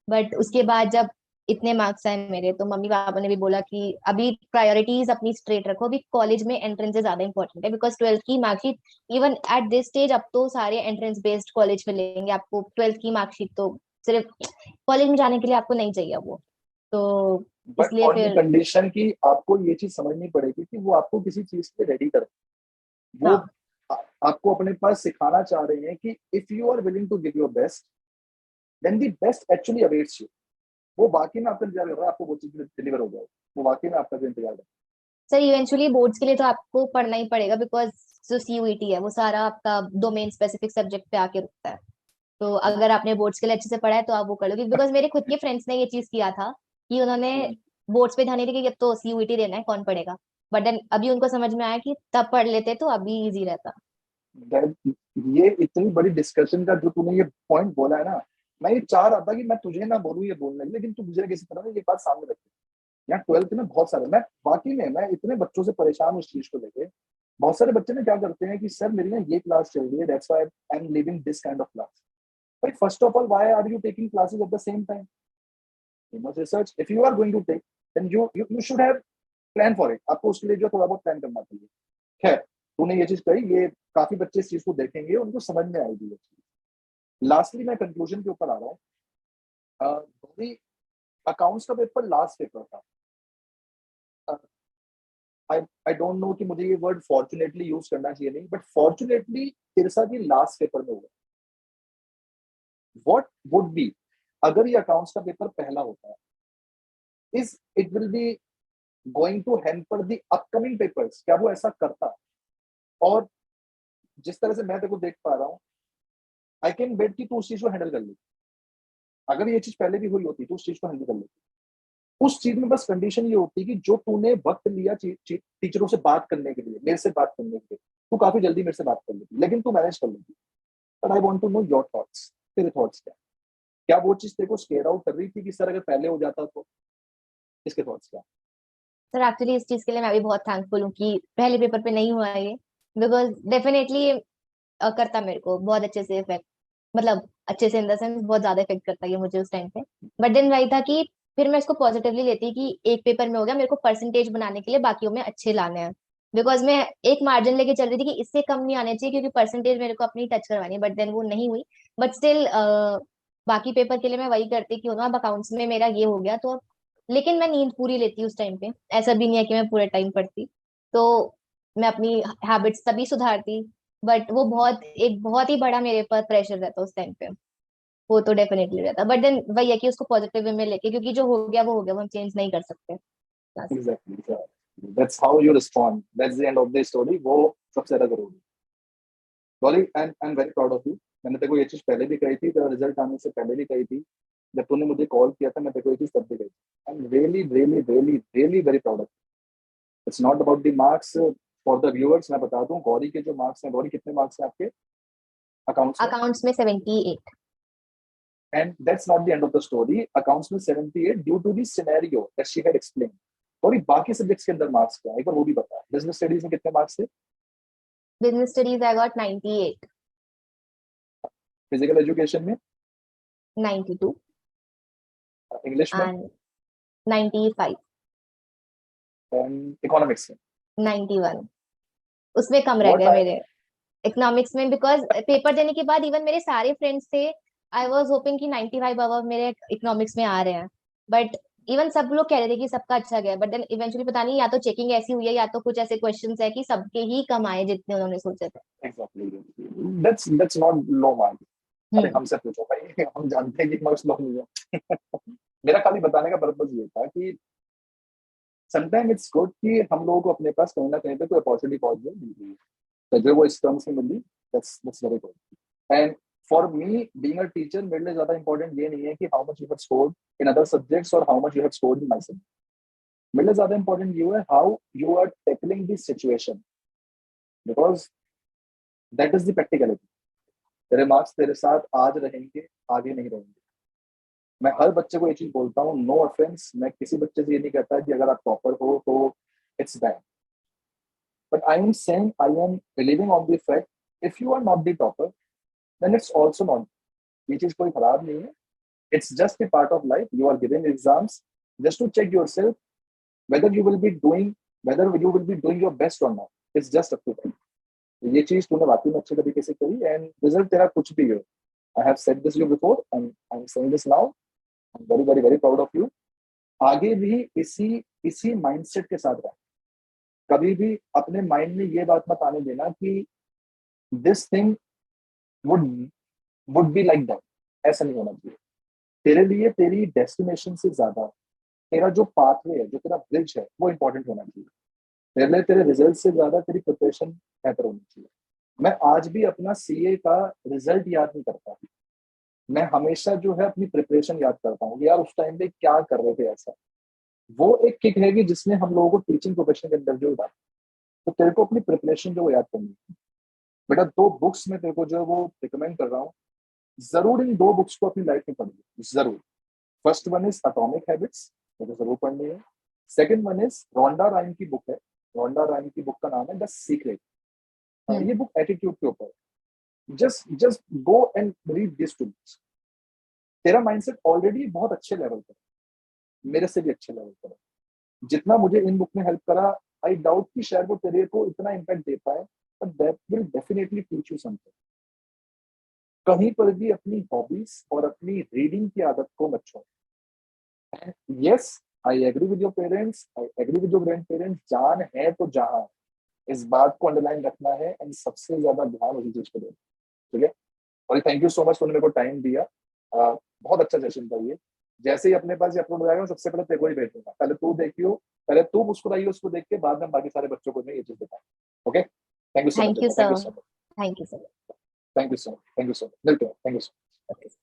बट उसके बाद जब इतने मार्क्स आए मेरे, तो मम्मी पापा ने भी बोला कि अभी प्रायोरिटीज अपनी स्ट्रेट रखो, अभी कॉलेज में एंट्रेंस ज्यादा इंपॉर्टेंट है, बिकॉज 12th की marksheet, even at this stage अब तो सारे एंट्रेंस बेस्ड कॉलेज में लेंगे आपको, 12th की मार्कशीट तो सिर्फ कॉलेज में जाने के लिए आपको नहीं चाहिए वो। तो बट इसलिए ऑन दी फिर कंडीशन कि आपको ये चीज समझनी पड़ेगी कि वो आपको किसी चीज के रेडी कर, वो हाँ। आपको अपने पास सिखाना चाह रहे हैं कि if you are willing to give your best, then the best actually awaits you. वो वाकई में आपका इंतजार कर रहा है, आपको वो चीज डिलीवर हो जाए, वो वाकई में आपका जो इंतजार कर सर इवेंचुअली बोर्ड्स के लिए तो आपको पढ़ना ही पड़ेगा, बिकॉज जो सीयूईटी है वो सारा आपका डोमेन स्पेसिफिक सब्जेक्ट पे आके रुकता है। तो अगर आपने बोर्ड्स के लिए अच्छे से पढ़ा है तो आप वो कर लोगे, बिकॉज मेरे खुद के फ्रेंड्स ने ये चीज किया था कि उन्होंने है। बोर्ड्स पे ध्यान नहीं दिया कि अब तो सीयूईटी देना है, कौन पढ़ेगा। बट देन अभी उनको समझ में आया कि तब पढ़ लेते तो अभी इजी रहता। ये इतनी बड़ी डिस्कशन का जो तूने ये पॉइंट बोला है ना, मैं ये चाह रहा था कि मैं तुझे ना बोलूं ये बोलने के लिए, लेकिन तू मुझे किसी तरह ना ये बात सामने रखी। यहाँ 12th में बहुत सारे, मैं वाकई में मैं इतने बच्चों से परेशान हूँ इस चीज को लेके। बहुत सारे बच्चे ना क्या करते हैं कि सर मेरी ना ये क्लास चल रही है, that's why I am living this kind of class. भाई first of all, why are you taking classes at the same time? You must research, if you are going to take, then you should have plan for it. आपको उसके लिए जो थोड़ा बहुत plan करना चाहिए। खैर, तूने ये चीज कही, ये काफी बच्चे इस चीज को देखेंगे, उनको समझ में आएगी ये चीज। लास्टली मैं कंक्लूजन के ऊपर आ रहा हूँ। अकाउंट्स का पेपर लास्ट पेपर था। आई आई डोंट नो कि मुझे ये वर्ड फॉर्चुनेटली यूज करना चाहिए नहीं, बट फॉर्चुनेटली तेरे साथ ये लास्ट पेपर में हुआ। व्हाट वुड बी अगर ये अकाउंट्स का पेपर पहला होता है, is it will be going to hamper the upcoming papers? क्या वो ऐसा करता? और जिस तरह से मैं तेरे को देख पा रहा हूँ, आई कैन बेट कि तू उस चीज को हैंडल कर ली। अगर ये चीज पहले भी हुई होती तो उस चीज को हैंडल कर लेती। उस चीज में बस कंडीशन ये होती कि जो तूने वक्त लिया टीचरों से बात करने के लिए, मेरे से बात करने के लिए, तू काफी जल्दी मेरे से बात कर लेती, लेकिन तू मैनेज कर लेती। But I want to know your thoughts, तेरे थॉट्स क्या? क्या वो चीज तेरे को स्केयर आउट कर रही थी कि सर अगर पहले हो जाता तो? इसके थॉट्स क्या? सर एक्चुअली इस चीज के लिए मैं भी बहुत थैंकफुल हूँ कि पहले पेपर पे नहीं हुआ ये, बिकॉज डेफिनेटली करता मेरे को बहुत अच्छे से इफेक्ट, मतलब अच्छे से इन द सेंस बहुत ज्यादा इफेक्ट करता है ये मुझे उस टाइम पे। बट देन वही था कि फिर मैं इसको पॉजिटिवली लेती कि एक पेपर में हो गया, मेरे को परसेंटेज बनाने के लिए बाकियों में अच्छे लाने हैं। बिकॉज मैं एक मार्जिन लेके चल रही थी कि इससे कम नहीं आने चाहिए, क्योंकि परसेंटेज मेरे को अपनी टच करवानी है, बट देन वो नहीं हुई। बट स्टिल बाकी पेपर के लिए मैं वही करती कि अब अकाउंट्स में मेरा ये हो गया तो अब, लेकिन मैं नींद पूरी लेती उस टाइम पे, ऐसा भी नहीं है कि मैं पूरे टाइम पढ़ती। तो मैं अपनी हैबिट्स तभी सुधारती। बट वो बहुत ही बड़ा मेरे पर प्रेशर रहता उस टाइम पे, वो तो डेफिनेटली रहता। बट देन वही है कि उसको पॉजिटिव वे में लेके, क्योंकि जो हो गया वो हो गया, वो हम चेंज नहीं कर सकते। बस। Exactly, that's how you respond, that's the end of the story, वो सबसे ज्यादा जरूरी है। Gauri, I am very proud of you. मैंने तेरे को ये चीज पहले भी कही थी, तेरा रिजल्ट आने से पहले भी कही थी, जब तूने मुझे कॉल किया था मैं तेरे को ये चीज तब भी कही थी। I am really really really really very proud of. It's not about the marks. For the viewers मैं बता दूं, गौरी के जो मार्क्स हैं, गौरी कितने मार्क्स हैं आपके अकाउंट्स में? अकाउंट्स में 78। And that's not the end of the story. Accounts में 78 due to the scenario that she had explained. और ये बाकी सब्जेक्ट्स के अंदर मार्क्स क्या है एक बार वो भी बता। बिजनेस स्टडीज में कितने मार्क्स थे? Business studies I got 98। Physical education में? 92 इंग्लिश में? एंड 95। एंड इकोनॉमिक्स में? 91। उसमें कम रह What गए I मेरे इकोनॉमिक्स में, बिकॉज पेपर देने के बाद इवन मेरे सारे फ्रेंड्स थे, आई वाज होपिंग कि 95 अबव मेरे इकोनॉमिक्स में आ रहे हैं, बट इवन सब लोग कह रहे थे कि सबका अच्छा गया, बट देन इवेंचुअली पता नहीं, या तो चेकिंग ऐसी हुई है या तो कुछ ऐसे क्वेश्चंस है कि सबके ही कम आए जितने उन्होंने सोचे थे। exactly that's not low mark। अरे हम्म। हमसे पूछो भाई, हम जानते हैं कि मार्क्स लो नहीं है। मेरा खाली बताने का पर्पज ये था कि समटाइम इट्स गुड कि हम लोगों को अपने पास कहीं ना कहीं पे कोई अपॉर्चुनिटी पहुंच जाए, तो जो वो इस टर्म्स में मिली, that's very good. And for me being a teacher, मेरे लिए ज्यादा इंपॉर्टेंट ये नहीं है कि how much you have scored in other subjects और how much you have scored in my subject. मेरे लिए ज्यादा इंपॉर्टेंट ये है how you are tackling this situation, because that is the practicality. तेरे मार्क्स तेरे साथ आज रहेंगे, आगे नहीं रहेंगे। मैं हर बच्चे को ये चीज बोलता हूँ, नो ऑफेंस, मैं किसी बच्चे से ये नहीं कहता कि अगर आप टॉपर हो तो it's bad, but I am saying, I am believing on the fact, if you are not the topper then it's also not, ये चीज कोई खराब नहीं है। It's just a part of life. You are giving exams just to check yourself whether you will be doing, whether you will be doing your best or not. It's just up to that. ये चीज तूने वाकई में अच्छे तरीके से करी, and result तेरा कुछ भी हो, I have said this you before and I am saying this now, I am very very very proud of you. आगे भी इसी इसी माइंडसेट के साथ रह। कभी भी अपने माइंड में ये बात मत आने देना कि this thing would would be like that. ऐसा नहीं होना चाहिए। तेरे लिए तेरी डेस्टिनेशन से ज्यादा तेरा जो पाथवे है, जो तेरा ब्रिज है, वो इंपॉर्टेंट होना चाहिए। तेरे लिए तेरे रिजल्ट से ज्यादा तेरी प्रिपरेशन बेहतर होनी चाहिए। मैं आज भी अपना सीए का रिजल्ट याद नहीं करता, मैं हमेशा जो है अपनी प्रिपरेशन याद करता हूँ कि यार उस टाइम पे क्या कर रहे थे। ऐसा वो एक किक है कि जिसने हम लोगों को टीचिंग प्रोफेशन के अंदर जो डाला। तो तेरे को अपनी प्रिपरेशन जो वो याद करनी है। बेटा 2 बुक्स में तेरे को जो है वो रिकमेंड कर रहा हूँ, जरूर इन 2 बुक्स को अपनी लाइफ में पढ़िए, जरूर। First one is atomic habits, मुझे जरूर पढ़नी है। सेकंड वन इज रोंडा राइन की बुक है, रोंडा राइन की बुक का नाम है द सीक्रेट। ये बुक एटीट्यूड के ऊपर है। Just just go and read this 2 books. तेरा माइंडसेट ऑलरेडी बहुत अच्छे लेवल पर है, मेरे से भी अच्छे लेवल पर है। जितना मुझे इन बुक ने हेल्प करा, आई डाउट कि शायद वो तेरे को इतना इम्पैक्ट दे पाए, but that will definitely teach you something. कहीं पर भी अपनी हॉबीज और अपनी रीडिंग की आदत को मत छोड़। Yes, I agree with your parents, I agree with your grandparents, जान है तो जहां, इस बात को अंडरलाइन रखना है एंड सबसे ज्यादा ध्यान उसी चीज को देना। ठीक है, और थैंक यू सो मच, तुमने मेरे को टाइम दिया। बहुत अच्छा सेशन था ये। जैसे ही अपने पास ये अपलोड हो जाएगा, सबसे पहले तेरे को ही भेज दूंगा। पहले तू देखियो, पहले तू मुस्कुराइए उसको देख के, बाद में बाकी सारे बच्चों को मैं ये चीज बताऊँ। Okay, thank you so much, thank you thank you sir. So much, thank you sir. Thank you so much, thank you so much, मिलते हैं, थैंक यू सो मच।